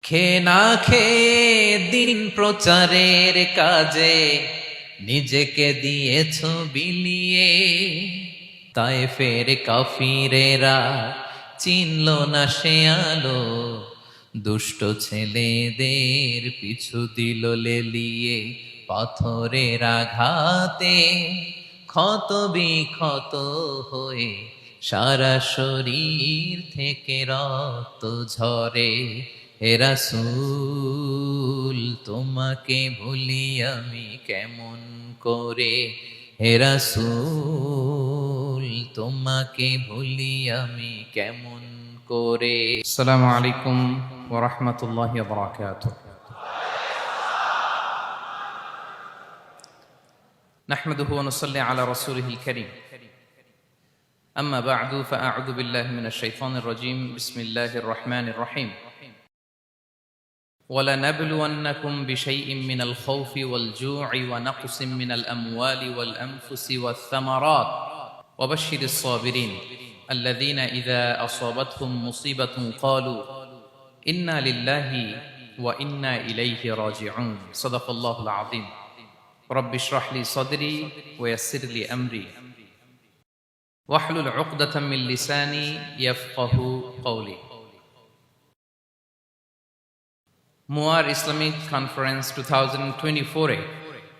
খেয়ে না খেয়ে দিন প্রচারের কাজে নিজেকে দিয়েছ বিলিয়ে, তাই ফের কাফিরেরা চিনল না সে আলো, দুষ্ট ছেলেদের পিছু দিল লেলিয়ে। পাথরের আঘাতে ক্ষত বিক্ষত হয়ে সারা শরীর থেকে রক্ত ঝরে। হে রাসূল তোমাকে ভুলি আমি কেমন করে, হে রাসূল তোমাকে ভুলি আমি কেমন করে। আসসালামু আলাইকুম ওয়া রাহমাতুল্লাহি ওয়া বারাকাতুহু। নাহমাদুহু ওয়া নুসাল্লি আলা রাসূলিহিল কারীম। আম্মা বা'দু ফাআউযু বিল্লাহি মিনাশ শাইতানির রাজীম। বিসমিল্লাহির রাহমানির রাহিম। وَلَنَبْلُوَنَّكُمْ بِشَيْءٍ مِّنَ الْخَوْفِ وَالْجُوعِ وَنَقْصٍ مِّنَ الْأَمْوَالِ وَالْأَنفُسِ وَالثَّمَرَاتِ وَبَشِّرِ الصَّابِرِينَ الَّذِينَ إِذَا أَصَابَتْهُم مُّصِيبَةٌ قَالُوا إِنَّا لِلَّهِ وَإِنَّا إِلَيْهِ رَاجِعُونَ صدق الله العظيم رب اشرح لي صدري ويسر لي أمري واحلل عقدة من لساني يفقه قولي। মুয়ার ইসলামিক কনফারেন্স 2024-এ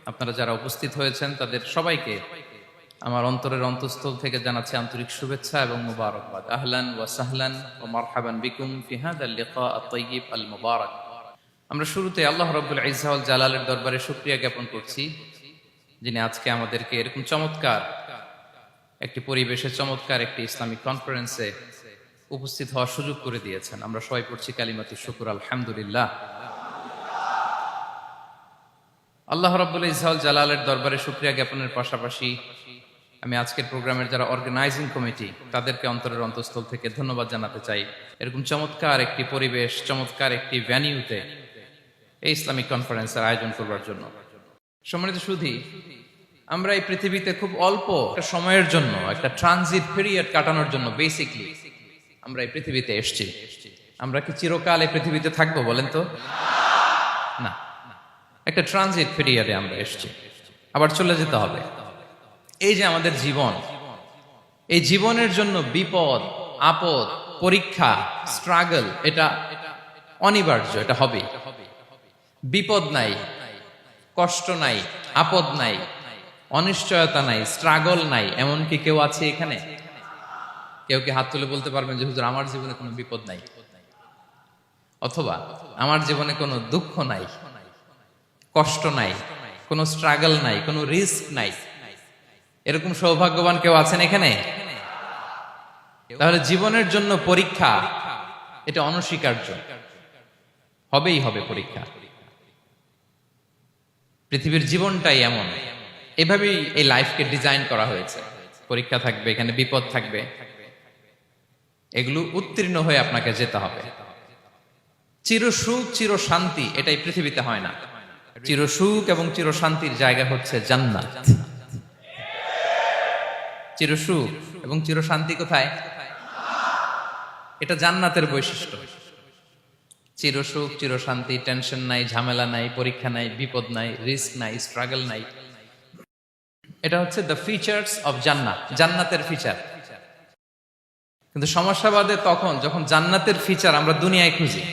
আপনারা যারা উপস্থিত হয়েছেন তাদের সবাইকে আমার অন্তরের অন্তঃস্থল থেকে জানাচ্ছি আন্তরিক শুভেচ্ছা এবং মুবারকবাদ। আহলান ওয়া সাহলান ওয়া মারহাবান বিকুম ফি হাযাল লিকা আত-তাইয়্যিব আল মুবারাক। আমরা শুরুতে আল্লাহ রাব্বুল ইজ্জা ওয়াল জালালের দরবারে শুকরিয়া জ্ঞাপন করছি, যিনি আজকে আমাদেরকে এরকম চমৎকার একটি পরিবেশে চমৎকার একটি ইসলামিক কনফারেন্সে উপস্থিত হওয়ার সুযোগ করে দিয়েছেন। আমরা সবাই পড়ছি কালিমাতুশ শুকর আলহামদুলিল্লাহ। আল্লাহ রাব্বুল ইজ্জা ওয়াল জালালের দরবারে শুকরিয়া জ্ঞাপনের পাশাপাশি আমি আজকের প্রোগ্রামের যারা অর্গানাইজিং কমিটি তাদেরকে অন্তরের অন্তঃস্থল থেকে ধন্যবাদ জানাতে চাই, এরকম চমৎকার একটি পরিবেশ, চমৎকার একটি ভেন্যুতে এই ইসলামিক কনফারেন্সের আয়োজন করবার জন্য। সম্মানিত সুধী, আমরা এই পৃথিবীতে খুব অল্প একটা সময়ের জন্য, একটা ট্রানজিট পিরিয়ড কাটানোর জন্য বেসিকলি আমরা এই পৃথিবীতে এসেছি। আমরা কি চিরকাল এই পৃথিবীতে থাকবো বলেন তো? না, একটা ট্রানজিট পিরিয়ডে আমরা এসেছি, আবার চলে যেতে হবে। এই যে আমাদের জীবন, এই জীবনের জন্য বিপদ, আপদ, পরীক্ষা, স্ট্রাগল এটা অনিবার্য, এটা হবে। বিপদ নাই, কষ্ট নাই, আপদ নাই, অনিশ্চয়তা নাই, স্ট্রাগল নাই, এমন কি কেউ আছে এখানে? কেউ কি হাত তুলে বলতে পারবেন যে হুজুর আমার জীবনে কোনো বিপদ নাই, অথবা আমার জীবনে কোনো দুঃখ নাই, কষ্ট নাই, কোনো স্ট্রাগল নাই, কোনো রিস্ক নাই? এরকম সৌভাগ্যবান কেউ আছেন এখানে? তাহলে জীবনের জন্য পরীক্ষা এটা অনস্বীকার্য, হবেই হবে পরীক্ষা। পৃথিবীর জীবনটাই এমন, এভাবেই এই লাইফকে ডিজাইন করা হয়েছে। পরীক্ষা থাকবে, এখানে বিপদ থাকবে, এগুলো উত্তীর্ণ হয়ে আপনাকে যেতে হবে। চির সুখ চির শান্তি এটাই পৃথিবীতে হয় না। চির সুখ এবং চির শান্তির জায়গা হচ্ছে জান্নাত। চির সুখ এবং চির শান্তি কোথায়? এটা জান্নাতের বৈশিষ্ট্য। চির সুখ চির শান্তি, টেনশন নাই, ঝামেলা নাই, পরীক্ষা নাই, বিপদ নাই, রিস্ক নাই, স্ট্রাগল নাই, এটা হচ্ছে দ্য ফিচার্স অফ জান্নাত, জান্নাতের ফিচার। কিন্তু সমস্যা বাদে তখন যখন জান্নাতের ফিচার আমরা দুনিয়ায় খুঁজি,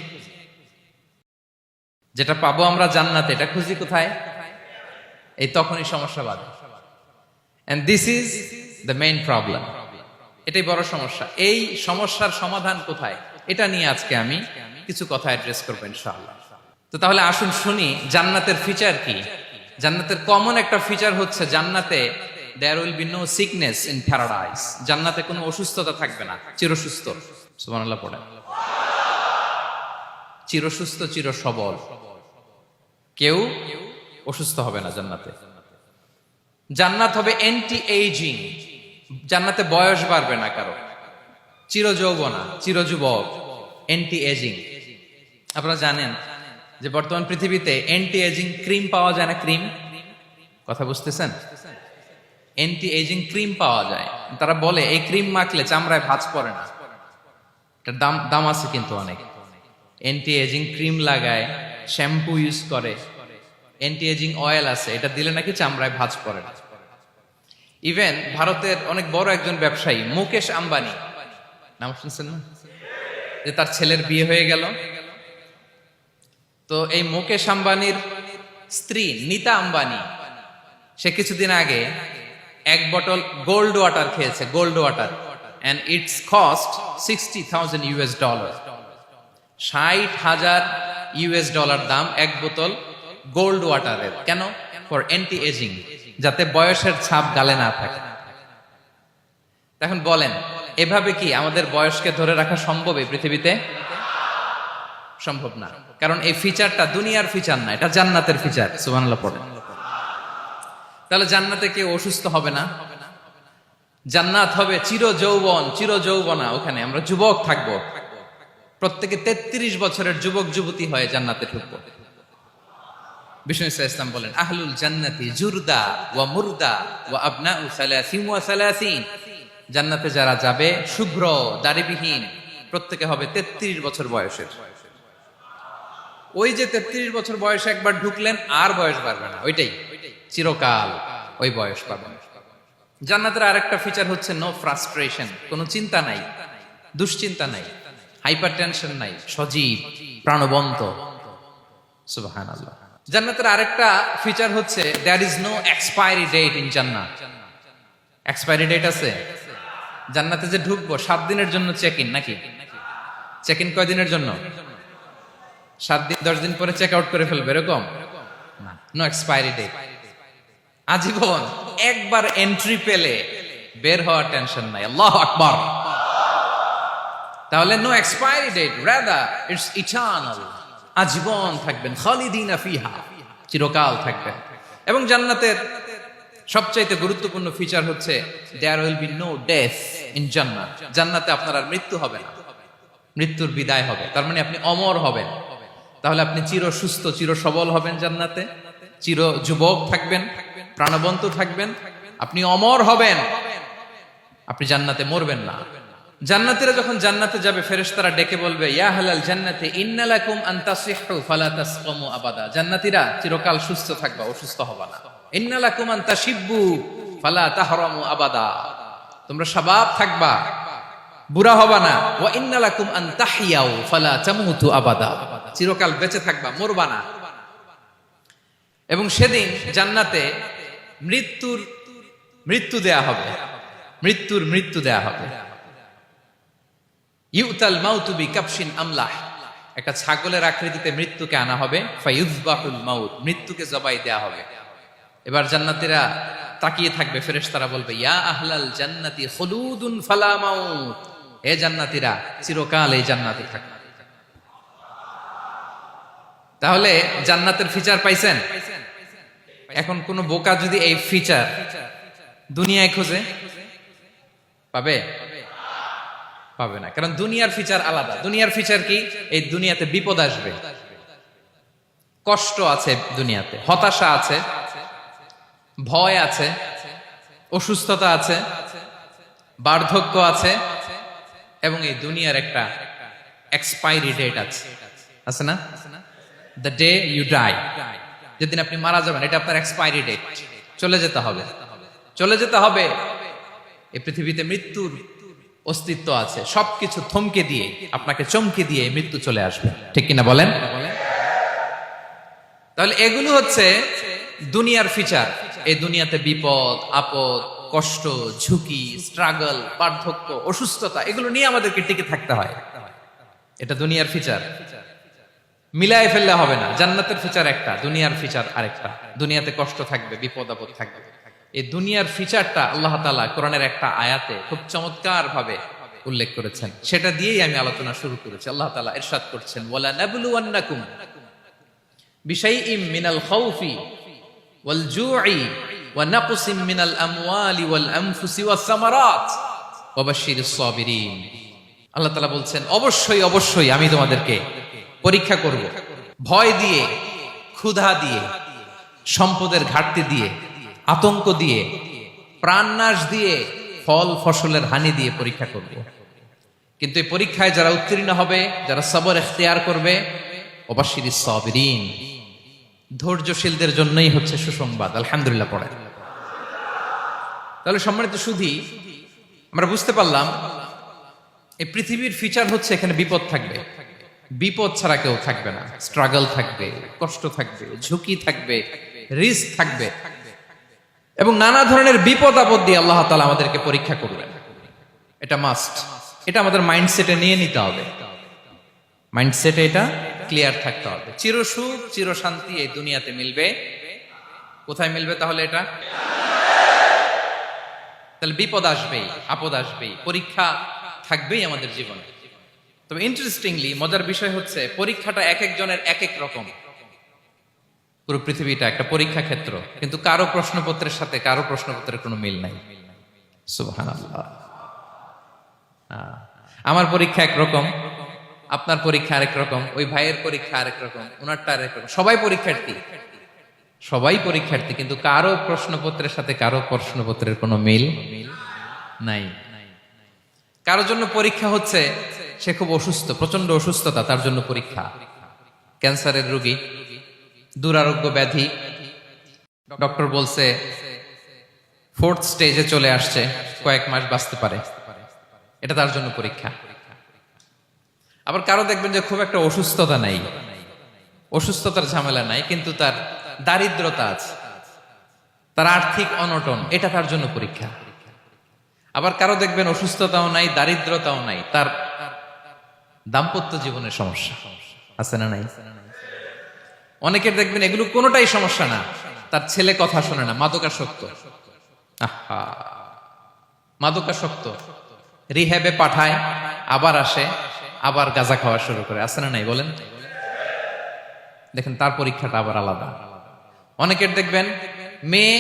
যেটা পাবো আমরা জান্নাতে, এটা খুঁজি কোথায়? এই তখনই সমস্যা বাদে। And this is the main problem. এটাই বড় সমস্যা। এই সমস্যার সমাধান কোথায়, এটা নিয়ে আজকে আমি কিছু কথা অ্যাড্রেস করবো ইনশাআল্লাহ। তো তাহলে আসুন শুনি জান্নাতের ফিচার কি। জান্নাতের কমন একটা ফিচার হচ্ছে জান্নাতে there will be no sickness in paradise. জান্নাতে কোনো অসুস্থতা থাকবে না, চিরসুস্থ। সুবহানাল্লাহ পড়েন। চিরসুস্থ, চির সবল, কেউ অসুস্থ হবে না জান্নাতে। জান্নাত হবে অ্যান্টি এইজিং, জান্নাতে বয়স বাড়বে না কারো, চির যৌবনা, চির যুবক, অ্যান্টি এজিং। আপনারা জানেন যে বর্তমান পৃথিবীতে অ্যান্টি এজিং ক্রিম পাওয়া যায় না? ক্রিম, কথা বুঝতেছেন? অ্যান্টি এজিং ক্রিম পাওয়া যায়। তারা বলে এই ক্রিম মাখলে চামড়ায় ভাঁজ পড়ে না। এটার দাম আছে কিন্তু অনেক। অ্যান্টি এজিং ক্রিম লাগায়, শ্যাম্পু ইউজ করে, অ্যান্টি এজিং অয়েল আছে, এটা দিলে নাকি চামড়ায় ভাঁজ পড়ে না। ইভেন ভারতের অনেক বড় একজন ব্যবসায়ী মুকেশ আম্বানি, নাম শুনছেন না, যে তার ছেলের বিয়ে হয়ে গেল, তো এই মুকেশ আম্বানির স্ত্রী নীতা আম্বানি, সে কিছুদিন আগে এক বটল গোল্ড ওয়াটার খেয়েছে, gold water, and it's cost $60,000 $60,000 দাম এক বোতল গোল্ড ওয়াটারের। কেন? ফর অ্যান্টি এজিং, যাতে বয়সের ছাপ গালে না থাকে। এখন বলেন, এভাবে কি আমাদের বয়সকে ধরে রাখা সম্ভব এই পৃথিবীতে? সম্ভব না, কারণ এই ফিচারটা দুনিয়ার ফিচার না, এটা জান্নাতের ফিচার। সুবহানাল্লাহ পড়েন। তাহলে জান্নাতে কেউ অসুস্থ হবে না, জান্নাত হবে চির যৌবন, চির যৌবনা, ওখানে আমরা যুবক থাকবো, প্রত্যেকে 33 বছরের যুবক যুবতী হয়ে জান্নাতে ঢুকবো। বিষ্ণু ইসলাম বলেন, আহলুল জান্নাতি জুরদা ওয়া মুরদা ওয়া আবনাউ সালাসিন ওয়া সালাসিন, জান্নাতে যারা যাবে শুভ্র দাড়িবিহীন, প্রত্যেকে হবে 33 বছর বয়সের। ওই যে 33 বছর বয়সে একবার ঢুকলেন, আর বয়স বাড়বে না, ওইটাই চিরকাল ওই বয়স পাবেন। জান্নাতের আরেকটা ফিচার হচ্ছে নো ফ্রাস্ট্রেশন, কোনো চিন্তা নাই, দুশ্চিন্তা নাই, হাইপার টেনশন নাই, সজীব প্রাণবন্ত। সুবহানাল্লাহ। জান্নাতের আরেকটা ফিচার হচ্ছে there is no expiry date in জান্নাত। এক্সপায়ারি ডেট আছে? জান্নাতে যে ঢুকবো 7 দিনের জন্য চেক ইন, নাকি চেক ইন কয় দিনের জন্য? 7 দিন, 10 দিন পরে চেক আউট করে ফেলবে, এরকম না। নো এক্সপায়ারি ডেট, আজীবন একবার এন্ট্রি পেলে বের হওয়ার টেনশন নাই। আল্লাহু আকবার। তাহলে no expiry date, rather it's eternal, আজীবন থাকবেন, খালিদিনা ফিহা, চিরকাল থাকবেন। এবং জান্নাতের সবচাইতে গুরুত্বপূর্ণ ফিচার হচ্ছে there will be no death in জান্নাত। জান্নাতে আপনার আর মৃত্যু হবে না, মৃত্যুর বিদায় হবে, তার মানে আপনি অমর হবেন। তাহলে আপনি চির সুস্থ, চির সবল হবেন জান্নাতে, চির যুবক থাকবেন, প্রাণবন্ত থাকবেন, আপনি অমর হবেন, আপনি জান্নাতে মরবেন না। জান্নাতীরা যখন জান্নাতে যাবে, ফেরেশতারা ডেকে বলবে, ইয়া আহলাল জান্নাতি ইন্না লাকুম আন তাসিহু ফালা তাসকামু আবাদা। জান্নাতীরা চিরকাল সুস্থ থাকবা, অসুস্থ হবা না। ইন্না লাকুম আন তাশিব্বু ফালা তাহরামু আবাদা, তোমরা শাবাব থাকবা, বুড়া হবা না। ওয়া ইন্না লাকুম আন তাহইয়াউ ফালা তামুতু আবাদা, চিরকাল বেঁচে থাকবা, মরবা না। এবং সেদিন জান্নাতে মৃত্যু দেয়া হবে, মৃত্যু দেয়া হবে। ইউতাল মাউতু বিকাবশিন আমলাহ, একটা ছাগলের আকৃতিতে মৃত্যুকে আনা হবে। ফায়ুযবাহুল মাউত, মৃত্যুকে জবাই দেয়া হবে। এবার জান্নাতীরা তাকিয়ে থাকবে, ফেরেশতারা বলবে, ইয়া আহলাল জান্নাতি খুলুদুন ফালা মাউত, হে জান্নাতীরা চিরকাল এই জান্নাতে থাকবে। তাহলে জান্নাতের ফিচার পাইছেন? এখন কোন বোকা যদি এই ফিচার দুনিয়ায় খোঁজে, পাবে? পাবে না, কারণ দুনিয়ার ফিচার আলাদা। দুনিয়ার ফিচার কি? এই দুনিয়াতে বিপদ আসবে, কষ্ট আছে দুনিয়াতে, হতাশা আছে, ভয় আছে, অসুস্থতা আছে, বার্ধক্য আছে, এবং এই দুনিয়ার একটা এক্সপায়ারি ডেট আছে না? দ্য ডে ইউ ডাই, যেদিন আপনি মারা যাবেন, এটা আপনার এক্সপায়ারি ডেট, চলে যেতে হবে, চলে যেতে হবে। এই পৃথিবীতে মৃত্যুর অস্তিত্ব আছে, সবকিছু থমকে দিয়ে, আপনাকে চমকে দিয়ে মৃত্যু চলে আসবে, ঠিক কিনা বলেন? তাহলে এগুলো হচ্ছে দুনিয়ার ফিচার। এই দুনিয়াতে বিপদ আপদ, কষ্ট, ঝুঁকি, স্ট্রাগল, বার্ধক্য, অসুস্থতা, এগুলো নিয়ে আমাদেরকে টিকে থাকতে হয়। এটা দুনিয়ার ফিচার, মিলাই ফেললে হবে না। জান্নাতের ফিচার একটা, দুনিয়ার ফিচার আরেকটা। দুনিয়াতে কষ্ট থাকবে, বিপদ আপদ থাকবে। এই দুনিয়ার ফিচারটা আল্লাহ তাআলা কোরআনের একটা আয়াতে খুব চমৎকার ভাবে উল্লেখ করেছেন, সেটা দিয়েই আমি আলোচনা শুরু করেছি। আল্লাহ তাআলা ইরশাদ করছেন, ওয়ালা নাবলুওয়ান্নাকুম বিশাইইম মিনাল খাউফি ওয়াল জুই ওয়া নাকসিম মিনাল আমওয়ালি ওয়াল আনফুসি ওয়াস সামারাত ওয়া বাশশিরিস সাবিরিন। আল্লাহ তাআলা বলছেন, অবশ্যই অবশ্যই আমি তোমাদেরকে পরীক্ষা করব, ভয় দিয়ে, ক্ষুধা দিয়ে, সম্পদের ঘাটতি দিয়ে, আতঙ্ক দিয়ে, প্রাণনাশ দিয়ে, ফল ফসলের হানি দিয়ে পরীক্ষা করব। কিন্তু এই পরীক্ষায় যারা উত্তীর্ণ হবে, যারা সবর ইখতিয়ার করবে, ওয়াবাশশিরিস সাবিরিন, ধৈর্যশীলদের জন্যই হচ্ছে সুসংবাদ। আলহামদুলিল্লাহ পড়ে। তাহলে সম্মানিত সুধী, আমরা বুঝতে পারলাম এই পৃথিবীর ফিচার হচ্ছে এখানে বিপদ থাকবে, বিপদ ছাড়া কেউ থাকবে না। স্ট্রাগল থাকবে, কষ্ট থাকবে, ঝুঁকি থাকবে, রিস্ক থাকবে, এবং নানা ধরনের বিপদ আপদ দিয়ে আল্লাহ তাআলা আমাদেরকে পরীক্ষা করবেন। এটা মাস্ট, এটা আমাদের মাইন্ডসেটে নিয়ে নিতে হবে। মাইন্ডসেটে এটা ক্লিয়ার থাকতে হবে। চিরসুখ চিরশান্তি এই দুনিয়াতে মিলবে, কোথায় মিলবে তাহলে? এটা তাহলে বিপদ আসবেই, আপদ আসবেই, পরীক্ষা থাকবেই আমাদের জীবনে। তবে ইন্টারেস্টিংলি মজার বিষয় হচ্ছে পরীক্ষাটা এক একজনের এক এক রকম। পুরো পৃথিবীটা একটা পরীক্ষা ক্ষেত্র, কিন্তু কারো প্রশ্নপত্রের সাথে কারো প্রশ্নপত্রের কোনো মিল নাই। সুবহানাল্লাহ। আমার পরীক্ষা একরকম, আপনার পরীক্ষা আরেক রকম, ওই ভাইয়ের পরীক্ষা আরেক রকম, ওনারটা আরেক রকম। সবাই পরীক্ষার্থী, সবাই পরীক্ষার্থী, কিন্তু কারো প্রশ্নপত্রের সাথে কারো প্রশ্নপত্রের কোনো মিল নাই। কারোর জন্য পরীক্ষা হচ্ছে সে খুব অসুস্থ, প্রচন্ড অসুস্থতা, তার জন্য পরীক্ষা। ক্যান্সারের রোগী, দুরারোগ্য ব্যাধি, ডক্টর বলছে 4th স্টেজে চলে আসছে, কয়েক মাস বাঁচতে পারে, এটা তার জন্য পরীক্ষা। আবার কারো দেখবেন যে খুব একটা অসুস্থতা নাই, অসুস্থতার ঝামেলা নাই, কিন্তু তার দারিদ্রতা আছে, তার আর্থিক অনটন, এটা তার জন্য পরীক্ষা। আবার কারো দেখবেন অসুস্থতাও নাই, দারিদ্রতাও নাই, তার দাম্পত্য জীবনের সমস্যা আছে না নাই? অনেকের দেখবেন এগুলো কোনোটাই সমস্যা না, তার ছেলে কথা শোনে না, মাদকাসক্ত। আহা, মাদকাসক্ত, রিহ্যাবে পাঠায়, আবার আসে, আবার গাঁজা খাওয়া শুরু করে, আছে না নাই বলেন? দেখেন তার পরীক্ষাটা আবার আলাদা। অনেকের দেখবেন মেয়ে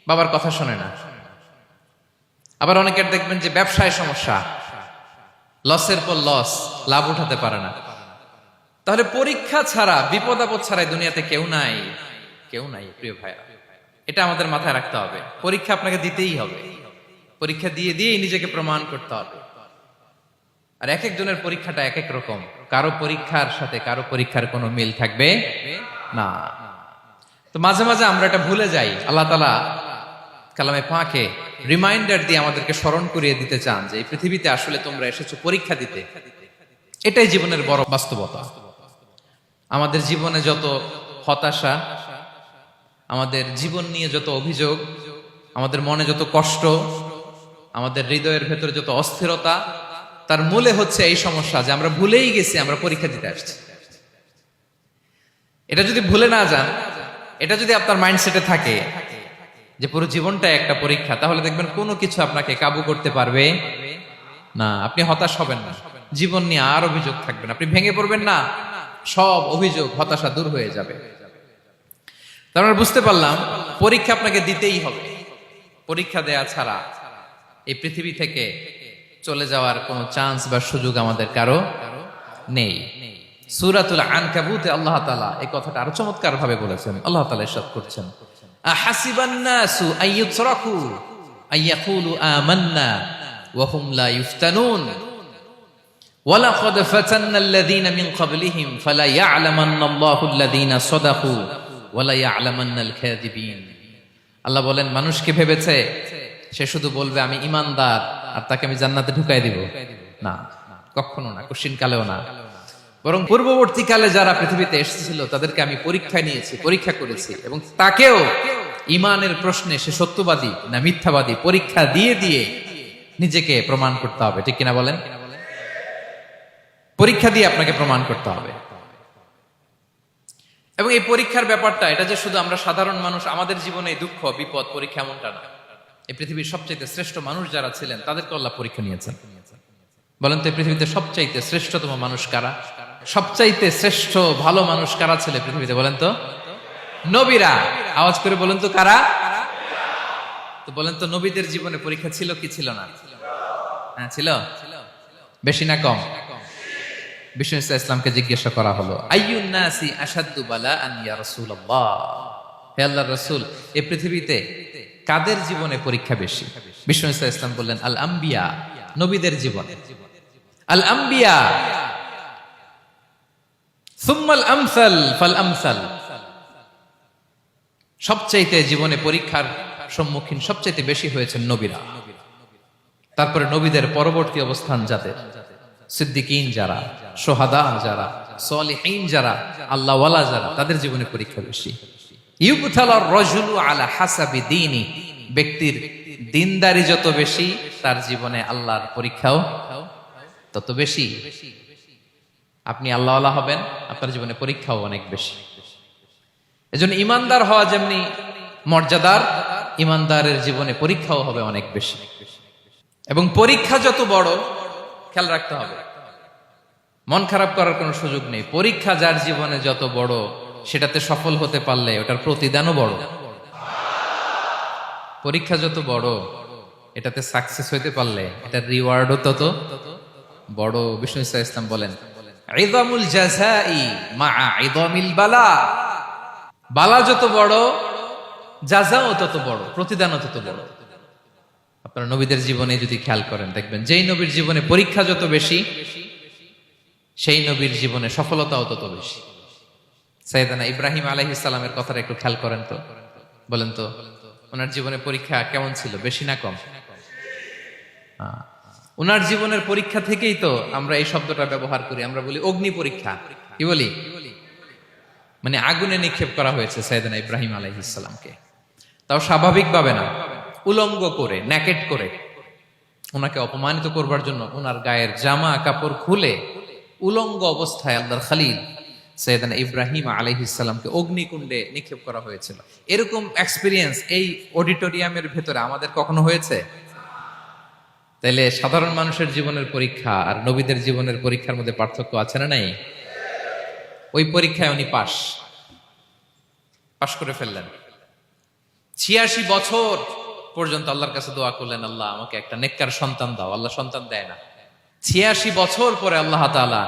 বাবার কথা শোনে না। আবার অনেকের দেখবেন যে ব্যবসায় সমস্যা, লসের পর লস, লাভ উঠাতে পারে না। তাহলে পরীক্ষা ছাড়া, বিপদ আপদ ছাড়া দুনিয়াতে কেউ নাই, কেউ নাই প্রিয় ভাইরা। এটা আমাদের মাথায় রাখতে হবে। পরীক্ষা আপনাকে দিতেই হবে, পরীক্ষা দিয়ে দিয়েই নিজেকে প্রমাণ করতে হবে। আর এক একজনের পরীক্ষাটা এক এক রকম, কারো পরীক্ষার সাথে কারো পরীক্ষার কোনো মিল থাকবে না। তো মাঝে মাঝে আমরা এটা ভুলে যাই। আল্লাহ তাআলা কালামে পাকে রিমাইন্ডার দিয়ে আমাদেরকে স্মরণ করিয়ে দিতে চান যে এই পৃথিবীতে আসলে তোমরা এসেছো পরীক্ষা দিতে। এটাই জীবনের বড় বাস্তবতা। আমাদের জীবনে যত হতাশা, আমাদের জীবন নিয়ে যত অভিযোগ, আমাদের মনে যত কষ্ট, আমাদের হৃদয়ের ভেতরে যত অস্থিরতা, তার মূলে হচ্ছে এই সমস্যা যে আমরা ভুলেই গেছি আমরা পরীক্ষা দিতে আসছি। এটা যদি ভুলে না যান, এটা যদি আপনার মাইন্ডসেটে থাকে যে পুরো জীবনটা একটা পরীক্ষা, তাহলে দেখবেন কোনো কিছু আপনাকে কাবু করতে পারবে না। আপনি হতাশ হবেন না, জীবন নিয়ে আর অভিযোগ থাকবে না, আপনি ভেঙে পড়বেন না, সব অভিযোগ হতাশা দূর হয়ে যাবে। তার মানে বুঝতে পারলাম পরীক্ষা আপনাকে দিতেই হবে। পরীক্ষা দেয়া ছাড়া এই পৃথিবী থেকে চলে যাওয়ার কোনো চান্স বা সুযোগ আমাদের কারো নেই। সূরাতুল আনকাবুতে আল্লাহ তাআলা এই কথাটা আরো চমৎকার ভাবে বলেছেন। আল্লাহ তাআলা ইরশাদ করছেন, আহাসিবান নাসু আইয়ুতরাকু আইয়াকুলু আমান্না ওয়া হুম লা ইফতানুন ওয়ালাকাদ ফাতান্নাল্লাযীনা মিন ক্বাবলিহিম ফালা ইয়া'লামান্নাল্লাহু আল্লাযীনা সাদাকু ওয়ালা ইয়া'লামান্নাল কাযিবিন। আল্লাহ বলেন, মানুষকে ভেবেছে সে শুধু বলবে আমি ঈমানদার আর তাকে আমি জান্নাতে ঢুকাই দিব? না, কখনো না, কোশ্চিন কালেও না। বরং পূর্ববর্তীকালে যারা পৃথিবীতে এসেছিল তাদেরকে আমি পরীক্ষায় নিয়েছি, পরীক্ষা করেছি, এবং তাকেও ঈমানের প্রশ্নে সে সত্যবাদী না মিথ্যাবাদী পরীক্ষা দিয়ে দিয়ে নিজেকে প্রমাণ করতে হবে। ঠিক কিনা বলেন? পরীক্ষা দিয়ে আপনাকে প্রমাণ করতে হবে। এবং এই পরীক্ষার ব্যাপারটা, এটা যে শুধু আমরা সাধারণ মানুষ আমাদের জীবনে দুঃখ বিপদ পরীক্ষা এমনটা না। এই পৃথিবীর সবচাইতে শ্রেষ্ঠ মানুষ যারা ছিলেন তাদেরকে আল্লাহ পরীক্ষা নিয়েছেন। বলেন তো এই পৃথিবীতে সবচাইতে শ্রেষ্ঠতম মানুষ কারা? সবচাইতে শ্রেষ্ঠ ভালো মানুষ কারা ছিল পৃথিবীতে? বলেন তো নবীরা। আওয়াজ করে বলেন তো কারা? তো বলেন তো নবীদের জীবনে পরীক্ষা ছিল কি ছিল না? হ্যাঁ ছিল। বেশি না কম? বিষ্ণু ইসলামকে জিজ্ঞাসা করা হলো, আইয়ুন নাসি আশাদ্দু বালাআন ইয়া রাসূলুল্লাহ, হে আল্লাহর রাসূল, এই পৃথিবীতে কাদের জীবনে পরীক্ষা বেশি? বিষ্ণু ইসলাম বললেন, আল আম্বিয়া, নবীদের জীবন। আল আম্বিয়া সুম্মাল আমসাল ফাল আমসাল, সবচাইতে জীবনে পরীক্ষার সম্মুখীন সবচাইতে বেশি হয়েছেন নবীরা। তারপরে নবীদের পরবর্তী অবস্থান যাদের, সিদ্দিকিন যারা, সোহাদা যারা, সলিহিন যারা, আল্লাহওয়ালা যারা, তাদের জীবনে পরীক্ষা বেশি। ইউবতালার রাজুলু আলা হাসাবি দীনি, ব্যক্তির দিনদারি যত বেশি তার জীবনে আল্লাহর পরীক্ষাও তত বেশি। আপনি আল্লাহওয়ালা হবেন, আপনার জীবনে পরীক্ষাও অনেক বেশি। এজন্য ইমানদার হওয়া যেমনি মর্যাদার, ইমানদারের জীবনে পরীক্ষাও হবে অনেক বেশি। এবং পরীক্ষা যত বড়, খেয়াল রাখতে হবে, মন খারাপ করার কোনো সুযোগ নেই। পরীক্ষা যার জীবনে যত বড়, সেটাতে সফল হতে পারলে ওটার প্রতিদানও বড়। পরীক্ষা যত বড়, এটাতে সাকসেস হইতে পারলে এটার রিওয়ার্ডও তত বড়। বিষ্ণু ইসা ইসলাম বলেন, ইযামুল জাযাই মাআ ইযামিল বালা, বালা যত বড়, জাযাও তত বড়, প্রতিদানও তত বড়। আপনারা নবীদের জীবনে যদি খেয়াল করেন, দেখবেন যেই নবীর জীবনে পরীক্ষা যত বেশি, সেই নবীর জীবনে সফলতাও তত বেশি। সাইয়েদনা ইব্রাহিম আলাইহিস সালামের কথাটা একটু খেয়াল করেন তো, বলেন তো, ওনার জীবনে পরীক্ষা কেমন ছিল, বেশি না কম? ওনার জীবনের পরীক্ষা থেকেই তো আমরা এই শব্দটা ব্যবহার করি, আমরা বলি অগ্নি পরীক্ষা। কি বলি? মানে আগুনে নিক্ষেপ করা হয়েছে সাইয়েদনা ইব্রাহিম আলাইহিস সালামকে, তাও স্বাভাবিকভাবে না, উলঙ্গ করে, ন্যাকেট করে ওনাকে অপমানিত করবার জন্য ওনার গায়ের জামা কাপড় খুলে উলঙ্গ অবস্থায় আল্লাহর খলিল সাইয়েদনা ইব্রাহিম আলাইহিস সালামকে অগ্নিকুণ্ডে নিক্ষেপ করা হয়েছিল। এরকম এক্সপেরিয়েন্স এই অডিটোরিয়ামের ভেতরে আমাদের কখনো হয়েছে? তাইলে সাধারণ মানুষের জীবনের পরীক্ষা আর নবীদের জীবনের পরীক্ষার মধ্যে পার্থক্য আছে না নাই? ওই পরীক্ষায় উনি পাশ করে ফেললেন। ৮৬ বছর পর্যন্ত আল্লাহর কাছে দোয়া করলেন, আল্লাহ আমাকে একটা নেককার সন্তান দাও। আল্লাহ সন্তান দেয় না। ৮৬ বছর পরে আল্লাহ তাআলা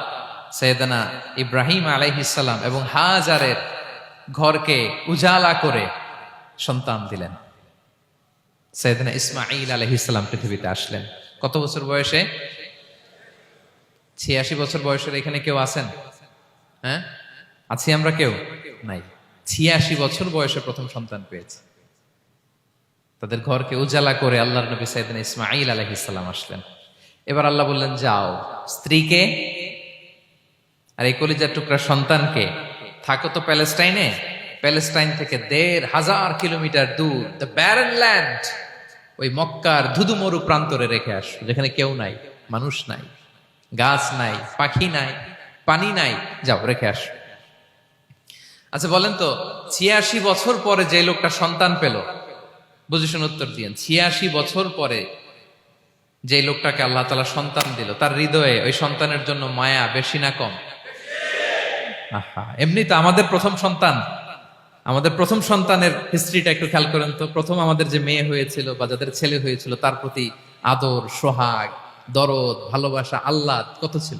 সাইয়েদনা ইব্রাহিম আলাইহিস সালাম এবং হাজারের ঘরকে উজালা করে সন্তান দিলেন। সাইয়েদনা ইসমাঈল আলাইহিস সালাম পৃথিবীতে আসলেন কত বছর বয়সে? ৮৬ বছর বয়সের এখানে কেউ আছেন? হ্যাঁ, আছি আমরা? কেউ নাই। ৮৬ বছর বয়সে প্রথম সন্তান পেয়েছে। তাদের ঘরকে উজালা করে আল্লাহর নবী সাইয়েদনা ইসমাঈল আলাইহিস সালাম আসলেন। এবার আল্লাহ বললেন, যাও স্ত্রীকে আর এই কলিজার টুকরা সন্তানকে, থাকো তো প্যালেস্টাইনে, প্যালেস্টাইন থেকে ১৫০০ কিলোমিটার দূর, দ্য ব্যারেন ল্যান্ড, ওই মক্কার ধুধুমরু প্রান্তরে রেখে আসো, যেখানে কেউ নাই, মানুষ নাই, গাছ নাই, পাখি নাই, পানি নাই, যাও রেখে আসো। আচ্ছা বলেন তো, ৮৬ বছর পরে যে লোকটা সন্তান পেল, বুঝে শুনে উত্তর দিয়েন, ৮৬ বছর পরে যে লোকটাকে আল্লাহ তাআলা সন্তান দিল, তার হৃদয়ে ওই সন্তানের জন্য মায়া বেশি না কম? এমনি তো আমাদের প্রথম সন্তানের হিস্ট্রিটা একটু খেয়াল করেন তো। প্রথম আমাদের যে মেয়ে হয়েছিল বা যাদের ছেলে হয়েছিল, তার প্রতি আদর, সোহাগ, দরদ, ভালোবাসা, আল্লাহ কত ছিল।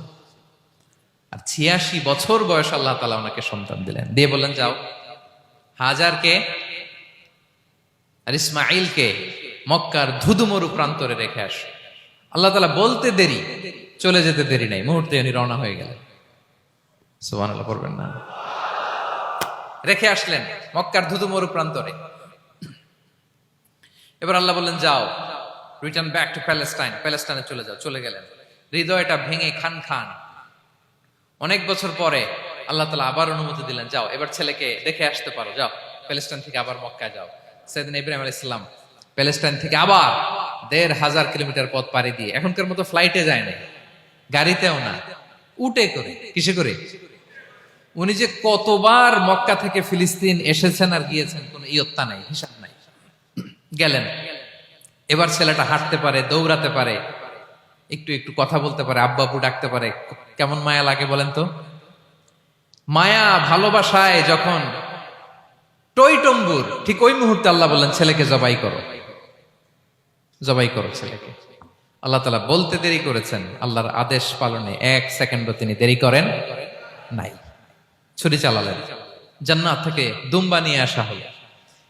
আর ৮৬ বছর বয়স আল্লাহ তাআলা ওনাকে সন্তান দিলেন, দিয়ে বললেন, যাও হাজারকে আর ইসমাঈলকে মক্কার ধুধুমরু প্রান্তরে রেখে আসো। আল্লাহ তাআলা বলতে দেরি, চলে যেতে দেরি নাই, মুহূর্তে উনি রওনা হয়ে গেলেন। সুবহানাল্লাহ পড়বেন না? রেখে আসলেন মক্কার ধুধুমরু প্রান্তরে। এবার আল্লাহ বললেন, যাও, রিটার্ন ব্যাক টু প্যালেস্টাইন, প্যালেস্টাইনে চলে যাও। চলে গেলেন, হৃদয়টা ভেঙে খান খান। অনেক বছর পরে আল্লাহ তাআলা আবার অনুমতি দিলেন, যাও এবার ছেলেকে দেখে আসতে পারো, যাও প্যালেস্টাইন থেকে আবার মক্কায় যাও। সাইয়েদনা ইব্রাহিম আলাইহিস সালাম প্যালেস্টাইন থেকে আবার ১৫০০ কিলোমিটার পথ পাড়ি দিয়ে, এখনকার মতো ফ্লাইটে যায় না, গাড়িতেও না, উটে করে। কিসে করে? উনি যে কতবার মক্কা থেকে ফিলিস্তিন এসেছেন আর গিয়েছেন, কোনো ইয়ত্তা নাই, হিসাব নাই। গেলেন, এবার ছেলেটা হাঁটতে পারে, দৌড়াতে পারে, একটু একটু কথা বলতে পারে, আব্বু আব্বু ডাকতে পারে। কেমন মায়া লাগে বলেন তো? মায়া ভালোবাসায় যখন টইটম্বুর, ঠিক ওই মুহূর্তে আল্লাহ বললেন, ছেলেকে জবাই করো, জবাই করো ছেলেকে। আল্লাহ তাআলা বলতে দেরি করেছেন, আল্লাহর আদেশ পালনে ১ সেকেন্ডও তিনি দেরি করেন নাই। ছুরি চালালেন, জান্নাত থেকে দুম্বা নিয়ে আসা হলো।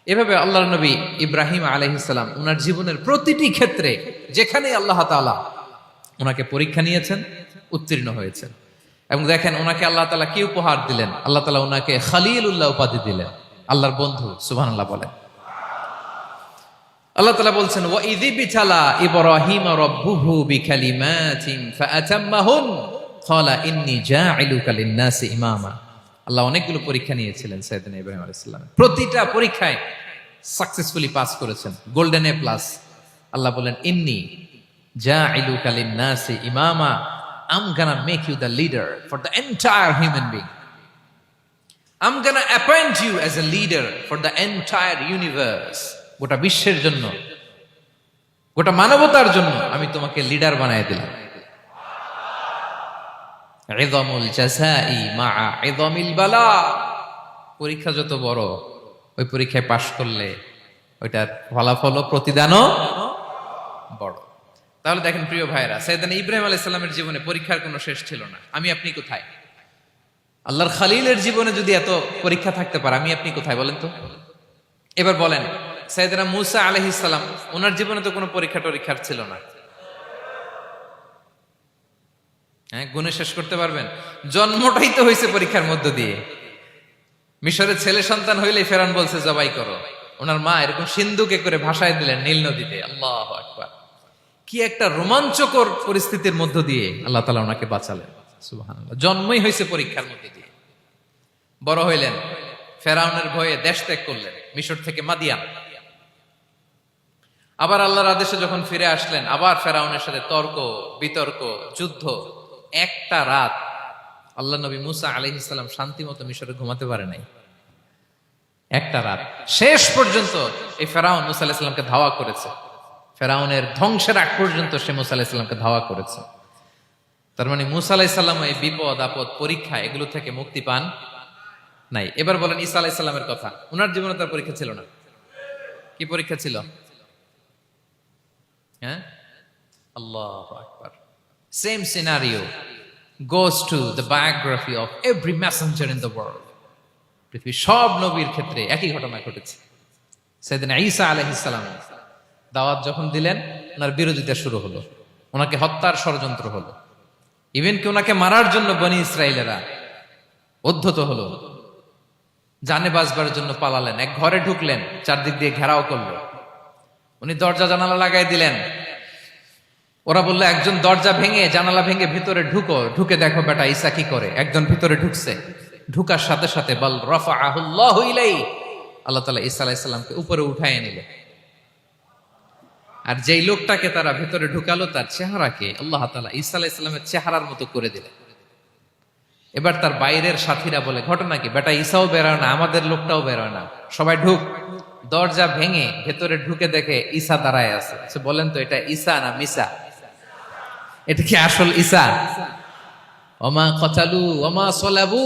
এভাবে আল্লাহর নবী ইব্রাহিম আলাইহিস সালাম উনার জীবনের প্রতিটি ক্ষেত্রে, যেখানে আল্লাহ তাআলা ওনাকে পরীক্ষা নিয়েছেন, উত্তীর্ণ হয়েছেন। এবং দেখেন ওনাকে আল্লাহ তাআলা কি উপহার দিলেন, আল্লাহ তাআলা ওনাকে খলিলুল্লাহ উপাধি দিলেন, আল্লাহর বন্ধু। সুবহানাল্লাহ বলেন। আল্লাহ তাআলা বলছেন ওয়া ইযিবতালা ইব্রাহিম রাব্বুহু বিকালিমাতিন ফাআতাম্মাহুন ক্বালা ইন্নী জাঈলুকা লিন-নাসি ইমামা। আল্লাহ অনেকগুলো পরীক্ষা নিয়েছিলেন সাইয়েদনা ইব্রাহিম আলাইহিস সালাম, প্রতিটা পরীক্ষায় সাকসেসফুলি পাস করেছেন, গোল্ডেন এ প্লাস। আল্লাহ বলেন ইন্নী জাঈলুকা লিন-নাসি ইমামা, I'm gonna make you the leader for the entire human being. I'm gonna appoint you as a leader for the entire universe. গোটা বিশ্বের জন্য, গোটা মানবতার জন্য আমি তোমাকে লিডার বানায় দিলাম। ইযমুল জাযাই মা'a ইযমিল বালা। পরীক্ষা যত বড়, ওই পরীক্ষায় পাশ করলে ওইটার ফলাফল ও প্রতিদানও বড়। তাহলে দেখেন প্রিয় ভাইরা, সাইয়েদনা ইব্রাহিম আলাইহিস সালামের জীবনে পরীক্ষার কোনো শেষ ছিল না। আমি আপনি কোথায়? আল্লাহর খলিলের জীবনে যদি এত পরীক্ষা থাকতে পারে, আমি আপনি কোথায় বলেন তো? এবার বলেন, সাইয়েদনা মূসা আলাইহিস সালাম, ওনার জীবনে তো কোনো পরীক্ষা টরীক্ষার ছিল না। হ্যাঁ, গুণে শেষ করতে পারবেন? জন্মটাই তো হয়েছে পরীক্ষার মধ্য দিয়ে। মিশরের ছেলে সন্তান হইলেই ফেরাউন বলছে জবাই করো। ওনার মা এরকম সিন্ধুকে করে ভাসায় দিলেন নীল নদীতে। আল্লাহু আকবার! কি একটা রোমাঞ্চকর পরিস্থিতির মধ্য দিয়ে আল্লাহ তাআলা ওনাকে বাঁচালেন। সুবহানাল্লাহ। জন্মই হয়েছে পরীক্ষার মধ্যে দিয়ে। বড় হইলেন, ফেরাউনের ভয়ে দেশ ত্যাগ করলেন, মিশর থেকে মাদিয়ান। আবার আল্লাহর আদেশে যখন ফিরে আসলেন, আবার ফেরাউনের সাথে তর্ক বিতর্ক, যুদ্ধ। একটা রাত আল্লাহ নবী মুসা আলাইহিস সালাম শান্তি মতো মিশরে ঘুমাতে পারে নাই। একটা রাত। শেষ পর্যন্ত এই ফেরাউন মুসা আলাইহিস সালামকে ধাওয়া করেছে। ফেরাউনের ধ্বংসের আগ পর্যন্ত সে মুসা আলাইহিস সালামকে ধাওয়া করেছে। তার মানে মুসা আলাইহিস সালাম এই বিপদ আপদ পরীক্ষা এগুলো থেকে মুক্তি পান নাই। এবার বলেন ঈসা আলাইহিস সালামের কথা। ওনার জীবনে তার পরীক্ষা ছিল না? কি পরীক্ষা ছিল? হ্যাঁ, আল্লাহু আকবার। Same scenario goes to the biography of every messenger in the world. পৃথিবীর সব নবীর ক্ষেত্রে একই ঘটনা ঘটেছে। সাইয়েদনা ঈসা আলাইহিস সালাম দাওয়াত যখন দিলেন, ওনার বিরোধিতা শুরু হলো, ওনাকে হত্যার ষড়যন্ত্র হলো। ইভেন কি ওনাকে মারার জন্য বনি ইসরাইলেরা উদ্ধত হলো, জানে বাঁচবার জন্য পালালেন। এক ঘরে ঢুকলেন, চারদিক দিয়ে ঘেরাও করলো। উনি দরজা জানালা লাগাই দিলেন। ওরা বললো একজন দরজা ভেঙে জানালা ভেঙে ভিতরে ঢুকো, ঢুকে দেখো বেটা ঈসা কি করে। একজন ভিতরে ঢুকছে, ঢুকার সাথে সাথে বল রাফাআহুল্লাহু ইলাইহি, আল্লাহ তাআলা ঈসা আলাইহিস সালামকে উপরে উঠায় নিলেন। আর যেই লোকটাকে তারা ভিতরে ঢুকালো, তার চেহারাকে আল্লাহ তাআলা ঈসা আলাইহিস সালামের চেহারার মতো করে দিলেন। এবার তার বাইরের সাথীরা বলে ঘটনা কি? বেটা ঈসাও বেরোয় না, আমাদের লোকটাও বেরোয় না, সবাই ঢুক। দরজা ভেঙে ভেতরে ঢুকে দেখে ঈসা দাঁড়ায় আছে। বলেন তো এটা ঈসা না মিসা? এটা কি আসল ঈসা? ওমা কতালু ওমা সলাবু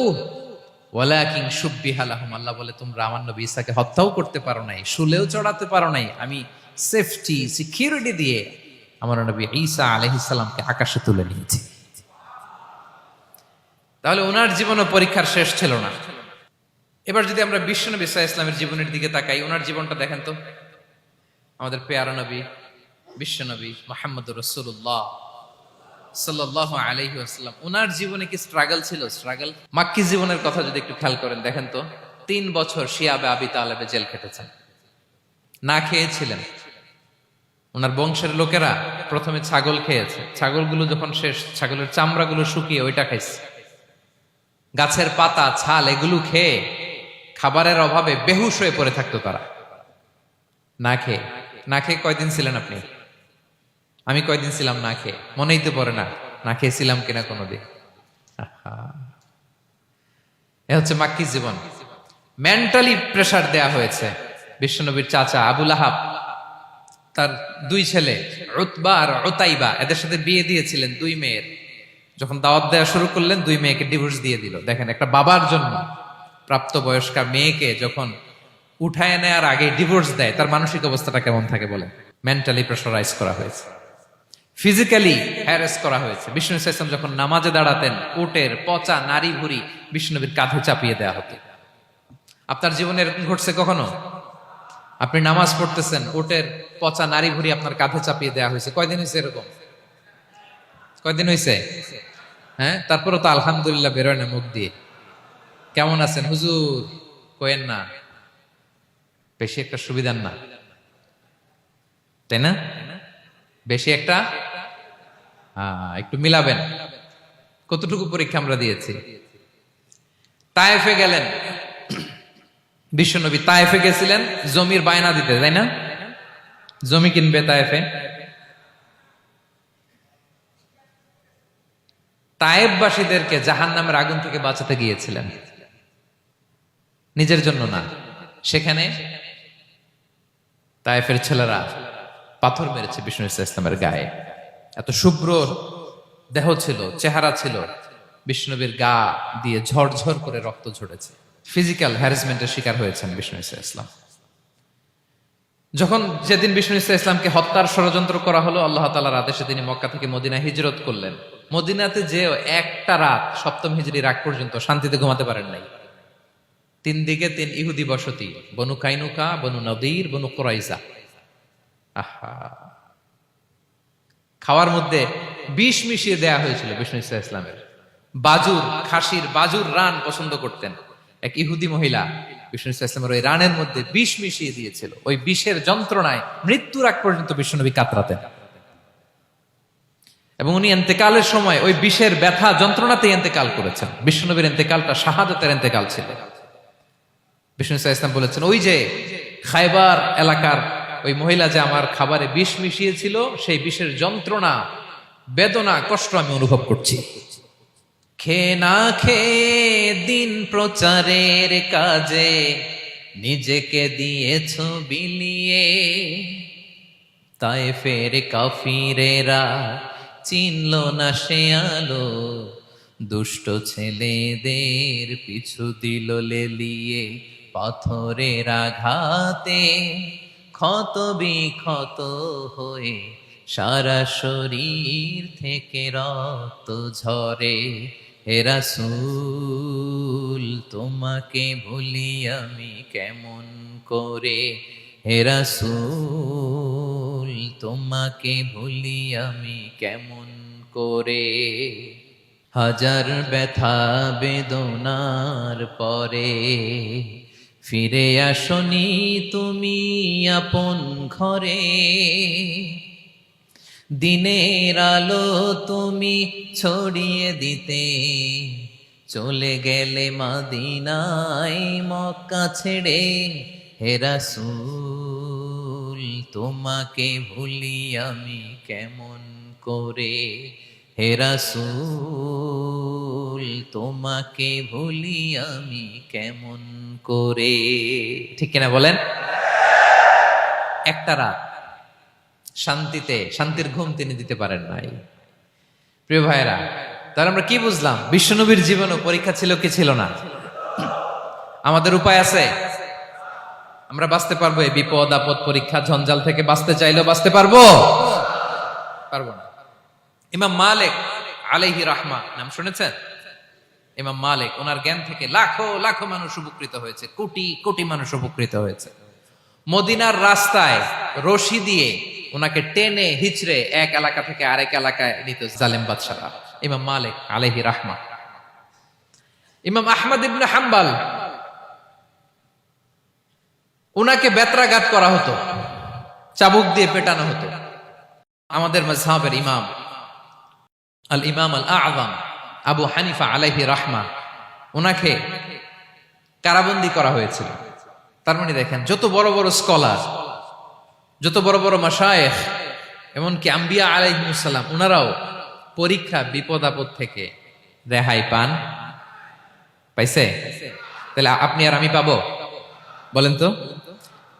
ওয়ালাকিন শুব্বিহা লাহুম। আল্লাহ বলে তোমরা আমার নবী ঈসাকে হত্যাও করতে পারো নাই, শুলেও চড়াতে পারো নাই, আমি সেফটি সিকিউরিটি দিয়ে আমার নবী ঈসা আলাইহিস সালামকে আকাশে তুলে নিয়েছি। তাহলে ওনার জীবনও পরীক্ষার শেষ ছিল না। এবার যদি আমরা বিশ্বনবী সাল্লাল্লাহু আলাইহি ওয়াসাল্লামের জীবনের দিকে তাকাই, ওনার জীবনটা দেখেন তো। আমাদের পেয়ারা নবী বিশ্বনবী মুহাম্মদুর রাসূলুল্লাহ সাল্লাল্লাহু আলাইহি ওয়াসাল্লাম, ওনার জীবনে কি স্ট্রাগল ছিল? স্ট্রাগল। মাক্কি জীবনের কথা যদি একটু খেয়াল করেন, দেখেন তো 3 বছর শিয়াবে আবি তালেবে জেল খেটেছেন, না খেয়েছিলেন। ওনার বংশের লোকেরা প্রথমে ছাগল খেয়েছে, ছাগলগুলো যখন শেষ, ছাগলের চামড়াগুলো শুকিয়ে ওইটা খাইছে। গাছের পাতা ছাল এগুলো খেয়ে খাবারের অভাবে বেহুশ হয়ে পড়ে থাকতো তারা। না খেয়ে কয়দিন ছিলেন আপনি? আমি কয়দিন ছিলাম না খেয়ে? মনেই তো পড়ে না, না খেয়েছিলাম কিনা কোনোদিন। এ হচ্ছে মাক্কি জীবন। মেন্টালি প্রেসার দেয়া হয়েছে। বিশ্বনবীর চাচা আবু লাহাব, তার 2 ছেলে উতবা আর উতাইবা, এদের সাথে বিয়ে দিয়েছিলেন 2 মেয়ের। যখন দাওয়াত দেওয়া শুরু করলেন, 2 মেয়েকে ডিভোর্স দিয়ে দিল। দেখেন, একটা বাবার জন্য প্রাপ্তবয়স্কা মেয়েকে যখন উঠায় নেয়ার আগে ডিভোর্স দেয়, তার মানসিক অবস্থাটা কেমন থাকে বলেন? মেন্টালি প্রেসারাইজ করা হয়েছে, ফিজিক্যালি হ্যারাস করা হয়েছে। বিষ্ণু সাল্লাল্লাহু আলাইহি ওয়াসাল্লাম যখন নামাজে দাঁড়াতেন, উটের পচা নারী ভুঁড়ি বিষ্ণুনবীর কাঁধে চাপিয়ে দেওয়া হতো। আপনার জীবনে এরকম ঘটছে কখনো? আপনি নামাজ পড়তেছেন, উটের পচা নারী ভুঁড়ি আপনার কাঁধে চাপিয়ে দেওয়া হয়েছে। কয়দিন হয়েছে এরকম? কয়দিন হয়েছে? হ্যাঁ, তারপরে তো আলহামদুলিল্লাহ বেরোয় না মুখ দিয়ে। কেমন আছেন হুজুর কোয়েন না, বেশি একটা সুবিধার না, তাই না? বেশি একটা একটু মিলাবেন। কতটুকু পরীক্ষা আমরা দিয়েছি। তায়েফে গেলেন বিশ্বনবী, তায়েফে গেছিলেন জমির বায়না দিতে, তাই না? জমি কিনবে তায়েফে। তায়েফবাসীদেরকে জাহান্নামের আগুন থেকে বাঁচাতে গিয়েছিলেন, নিজের জন্য না। সেখানে তায়েফের ছেলেরা পাথর মেরেছে বিষ্ণু ইসলামের গায়ে। এত শুভ্র দেহ ছিল, চেহারা ছিল, বিষ্ণুবীর গা দিয়ে ঝরঝর করে রক্ত ঝরেছে। ফিজিক্যাল হ্যারাসমেন্টের শিকার হয়েছেন বিষ্ণু ইসলাম। যখন যেদিন বিষ্ণু ইসলামকে হত্যার ষড়যন্ত্র করা হলো, আল্লাহ তাআলার আদেশে তিনি মক্কা থেকে মদিনা হিজরত করলেন। মদিনাতে যে একটা রাত, সপ্তম হিজরির আগ পর্যন্ত শান্তিতে ঘুমাতে পারেন নাই। 3 দিকে 3 ইহুদি বসতি, বনু কাইনুকা, বনু নদীর, বনু কুরাইজা। আহা, খাওয়ার মধ্যে বিষ মিশিয়ে দেয়া হয়েছিল বিষ্ণু ইসলামের। বাজুর, খাসির বাজুর রান পছন্দ করতেন। এক ইহুদি মহিলা বিষ্ণু ইসলামের ওই রানের মধ্যে বিষ মিশিয়ে দিয়েছিল। ওই বিষের যন্ত্রণায় মৃত্যুর আগ পর্যন্ত বিষ্ণুনবী কাতরাতেন। এবং উনি ইন্তেকালের সময় ওই বিষের ব্যথা যন্ত্রণাতে ইন্তেকাল করেছেন। বিষ্ণুনবীর ইন্তেকালটা শাহাদাতের ইন্তেকাল ছিল। বিষ্ণু ইসলাম বলেছেন, ওই যে খায়বার এলাকার ওই মহিলা যে আমার খাবারে বিষ মিশিয়েছিল, সেই বিষের যন্ত্রণা, বেদনা, কষ্ট আমি অনুভব করছি। খেয়ে না খেয়ে দিন প্রচারের কাজে নিজেকে দিয়েছ বিলিয়ে, তায়েফের কাফিরেরা চিনল না সে আলো, দুষ্ট ছেলেদের পিছু দিল লেলিয়ে, পাথরের আঘাতে ক্ষত বিক্ষত হয়ে সারা শরীর থেকে রক্ত ঝরে। হে রাসূল তোমাকে ভুলি আমি কেমন করে, হে রাসূল তোমাকে ভুলি আমি কেমন করে। হাজার ব্যথা বেদনার পরে ফিরে আসনি তুমি আপন ঘরে, দিনের আলো তুমি ছড়িয়ে দিতে চলে গেলে মদিনায় মক্কা ছেড়ে। হে রাসূল তোমাকে ভুলি আমি কেমন করে, হে রাসূল তোমাকে ভুলি আমি কেমন করে। ঠিক কিনা বলেন? একটা রাত শান্তিতে, শান্তির ঘুম তিনি দিতে পারেন নাই। প্রিয় ভাইরা, তাহলে আমরা কি বুঝলাম? বিশ্বনবীর জীবনও পরীক্ষা ছিল কি ছিল না? আমাদের উপায় আছে? আমরা বাঁচতে পারবো এই বিপদ আপদ পরীক্ষা ঝঞ্ঝাল থেকে? বাঁচতে চাইলেও বাঁচতে পারবো? পারবো না। ইমাম মালিক আলাইহি রাহমা নাম শুনেছেন? ইমাম মালিক, ওনার জ্ঞান থেকে লাখো লাখো মানুষ উপকৃত হয়েছে, কোটি কোটি মানুষ উপকৃত হয়েছে। মদিনার রাস্তায় রশি দিয়ে ওনাকে টেনে হিচড়ে এক এলাকা থেকে আরেক এলাকায় নিত জালেম বাদশারা। ইমাম মালিক আলাইহি রাহমা। ইমাম আহমদ ইবনে হাম্বল, ওনাকে বেত্রাঘাত করা হতো, চাবুক দিয়ে পেটানো হতো। আমাদের মাযহাবের ইমাম আল ইমাম আল আযম আবু হানিফা আলাইহি রাহমা, ওনাকে কারাবন্দী করা হয়েছিল। তার মানে দেখেন, যত বড় বড় স্কলার, যত বড় বড় মাশায়েখ, এমনকি আম্বিয়া আলাইহিমুস সালাম, ওনারাও পরীক্ষা বিপদ আপদ থেকে রেহাই পান। পাইছে? তাহলে আপনি আর আমি পাবো? বলেন তো।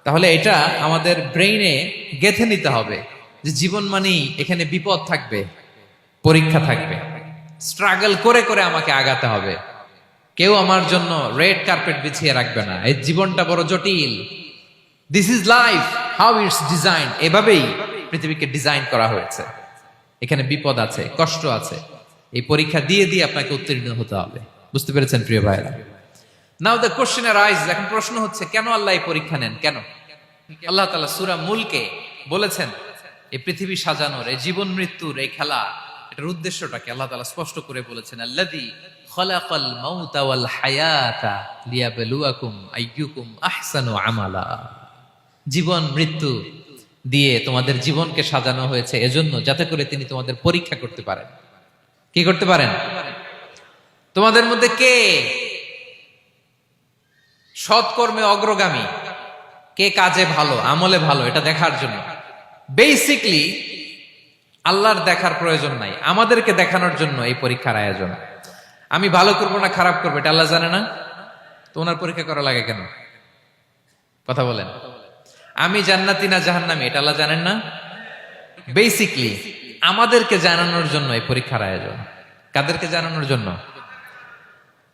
তাহলে এটা আমাদের ব্রেইনে গেঁথে নিতে হবে যে জীবন মানেই এখানে বিপদ থাকবে, পরীক্ষা থাকবে, স্ট্রাগল করে করে আমাকে আগাতে হবে। কেউ আমার জন্য রেড কার্পেট বিছিয়ে রাখবে না। এই জীবনটা বড় জটিল। This is life, how it's design. এভাবেই পৃথিবীকে ডিজাইন করা হয়েছে। এখানে বিপদ আছে, কষ্ট আছে। এই পরীক্ষা দিয়ে দিয়ে আপনাকে উত্তীর্ণ হতে হবে। বুঝতে পেরেছেন প্রিয় ভাইরা? নাও দ্য কোশ্চেন আরাইজ, এখন প্রশ্ন হচ্ছে, কেন আল্লাহ এই পরীক্ষা নেন? কেন? আল্লাহ তাআলা সূরা মুলকে বলেছেন, এই পৃথিবী সাজানোর, এই জীবন মৃত্যুর এই খেলা, এটা এটার উদ্দেশ্যটাকে আল্লাহ তাআলা স্পষ্ট করে বলেছেন, আল্লাযী খালাকাল মাউতা ওয়াল হায়াতা লিয়াবলুয়াকুম আইয়ুকুম আহসানু আমালা। জীবন মৃত্যু দিয়ে তোমাদের জীবনকে সাজানো হয়েছে এজন্য, যাতে করে তিনি তোমাদের পরীক্ষা করতে পারেন। কি করতে পারেন? তোমাদের মধ্যে কে সৎকর্মে অগ্রগামী, কে কাজে ভালো, আমলে ভালো, এটা দেখার জন্য। বেসিকলি আল্লাহর দেখার প্রয়োজন নাই, আমাদেরকে দেখানোর জন্য এই পরীক্ষার আয়োজন। আমি ভালো করবো না খারাপ করবো এটা আল্লাহ জানে না? তো ওনার পরীক্ষা করা লাগে কেন? কথা বলেন। আমি জান্নাতি না জাহান্নামী এটা আল্লাহ জানেন না? বেসিকলি আমাদেরকে জানানোর জন্য এই পরীক্ষার আয়োজন। কাদেরকে জানানোর জন্য?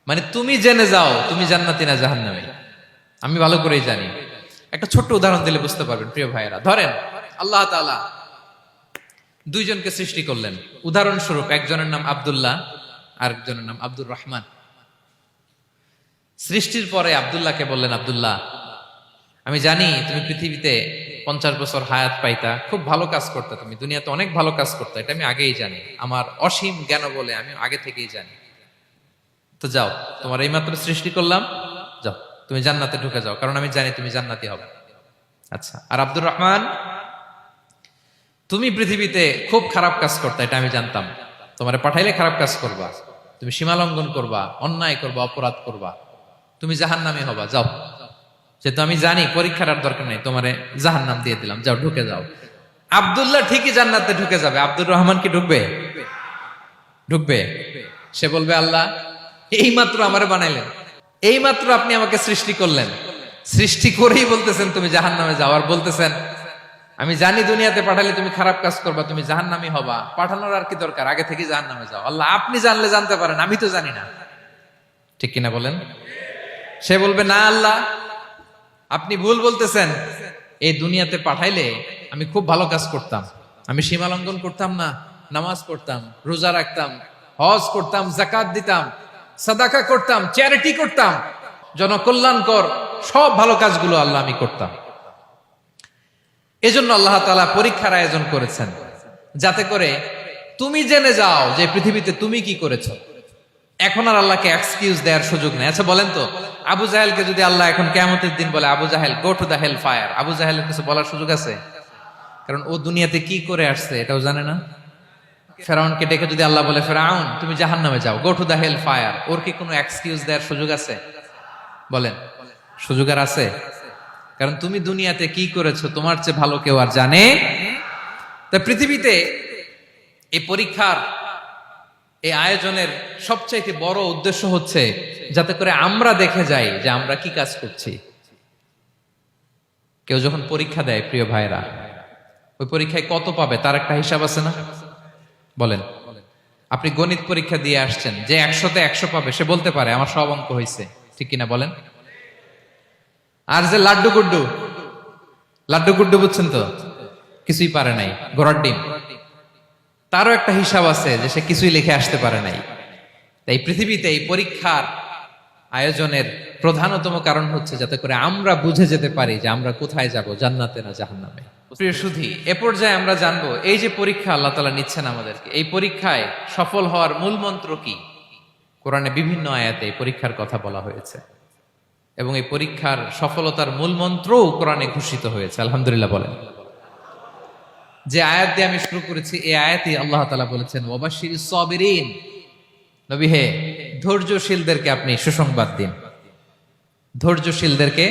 মানে তুমি জেনে যাও তুমি জান্নাতি না জাহান্নামী। আমি ভালো করেই জানি। একটা ছোট্ট উদাহরণ দিলে বুঝতে পারবেন প্রিয় ভাইয়েরা। ধরেন আল্লাহ তাআলা দুইজনকে সৃষ্টি করলেন। উদাহরণস্বরূপ একজনের নাম আব্দুল্লাহ আর একজনের নাম আব্দুর রহমান। সৃষ্টির পরে আব্দুল্লাহকে বললেন, আব্দুল্লাহ আমি জানি তুমি পৃথিবীতে 50 বছর হায়াত পাইতা, খুব ভালো কাজ করতে, তুমি দুনিয়াতে অনেক ভালো কাজ করতে, এটা আমি আগেই জানি, আমার অসীম জ্ঞান বলে আমি আগে থেকেই জানি। তো যাও, তোমার এইমাত্র সৃষ্টি করলাম, যাও তুমি জান্নাতে ঢুকে যাও, কারণ আমি জানি তুমি জান্নাতি হবে। আচ্ছা, আর আব্দুর রহমান তুমি পৃথিবীতে খুব খারাপ কাজ করতে, এটা আমি জানতাম, তোমারে পাঠাইলে খারাপ কাজ করবা, তুমি সীমালঙ্ঘন করবা, অন্যায় করবা, অপরাধ করবা, তুমি জাহান্নামী হবা, যাও। যেহেতু আমি জানি পরীক্ষার আর দরকার নেই, তোমারে জাহান্নাম দিয়ে দিলাম, যাও ঢুকে যাও। আব্দুল্লাহ ঠিকই জান্নাতে ঢুকে যাবে, আব্দুর রহমান কি ঢুকবে? ঢুকবে। সে বলবে, আল্লাহ এইমাত্র আমারে বানাইলেন, এইমাত্র আপনি আমাকে সৃষ্টি করলেন, সৃষ্টি করেই বলতেছেন তুমি জাহান্নামে যাও, আর বলতেছেন আমি জানি দুনিয়াতে পাঠালে তুমি খারাপ কাজ করবা, তুমি জাহান্নামী হবা, পাঠানোর আর কি দরকার, আগে থেকে জাহান্নামে যাও। আল্লাহ আপনি জানলে জানতে পারেন, আমি তো জানি না। ঠিক কিনা বলেন? সে বলবে, না আল্লাহ আপনি ভুল বলতেছেন, এই দুনিয়াতে পাঠাইলে আমি খুব ভালো কাজ করতাম, আমি সীমা লঙ্ঘন করতাম না, নামাজ পড়তাম, রোজা রাখতাম, হজ করতাম, যাকাত দিতাম, সাদাকা করতাম, চ্যারিটি করতাম, জনকল্যাণকর সব ভালো কাজগুলো আল্লাহ আমি করতাম। এজন্য আল্লাহ তাআলা পরীক্ষার আয়োজন করেছেন, যাতে করে তুমি জেনে যাও যে পৃথিবীতে তুমি কি করেছো। এখন আর আল্লাহকে এক্সকিউজ দেওয়ার সুযোগ নেই। আচ্ছা বলেন তো, আবু জাহেলকে যদি আল্লাহ এখন কিয়ামতের দিন বলে, Abu Jahl go to the hell fire, আবু জাহেলের কিছু বলার সুযোগ আছে? কারণ ও দুনিয়াতে কি করে আসছে এটাও জানে না। ফেরাউনকে ডেকে যদি আল্লাহ বলে, ফেরাউন তুমি জাহান্নামে যাও, go to the hell fire, ওর কি কোনো এক্সকিউজ দেওয়ার সুযোগ আছে? বলেন, সুযোগ আর আছে? কারণ তুমি দুনিয়াতে কি করেছো তোমার চেয়ে ভালো কেউ আর জানে। তা পৃথিবীতে এই পরীক্ষার এই আয়োজনের সবচাইতে বড় উদ্দেশ্য হচ্ছে যাতে করে আমরা দেখে যাই যে আমরা কি কাজ করছি। কেউ যখন পরীক্ষা দেয় প্রিয় ভাইরা, ওই পরীক্ষায় কত পাবে তার একটা হিসাব আছে না? বলেন, আপনি গণিত পরীক্ষা দিয়ে আসছেন, যে 100-তে 100 পাবে সে বলতে পারে আমার সব অঙ্ক হয়েছে, ঠিক কিনা বলেন? আর যে লাড্ডু গুড্ডু বুঝছেন তো, কিছুই পারে নাই, ঘোড়ার ডিম, তারও একটা হিসাব আছে যে সে কিছুই লিখে আসতে পারে নাই। তাই পৃথিবীতে এই পরীক্ষার আয়োজনের প্রধানতম কারণ হচ্ছে যাতে করে আমরা বুঝে যেতে পারি যে আমরা কোথায় যাব, জান্নাতে না জাহান্নামে। প্রিয় সুধী, এ পর্যায়ে আমরা জানবো এই যে পরীক্ষা আল্লাহ তাআলা নিচ্ছেন আমাদেরকে, এই পরীক্ষায় সফল হওয়ার মূল মন্ত্র কি। কোরআনে বিভিন্ন আয়াতে এই পরীক্ষার কথা বলা হয়েছে এবং এই পরীক্ষার সফলতার মূল মন্ত্রও কোরআনে ঘোষিত হয়েছে। আলহামদুলিল্লাহ বলেন। যে আয়াত দিয়ে আমি শুরু করেছি, এই আয়াতে আল্লাহ তাআলা বলেছেন, ওয়াবাশশিরিস সাবিরিন, নবী হে ধৈর্যশীলদেরকে আপনি সুসংবাদ দিন, ধৈর্যশীলদেরকে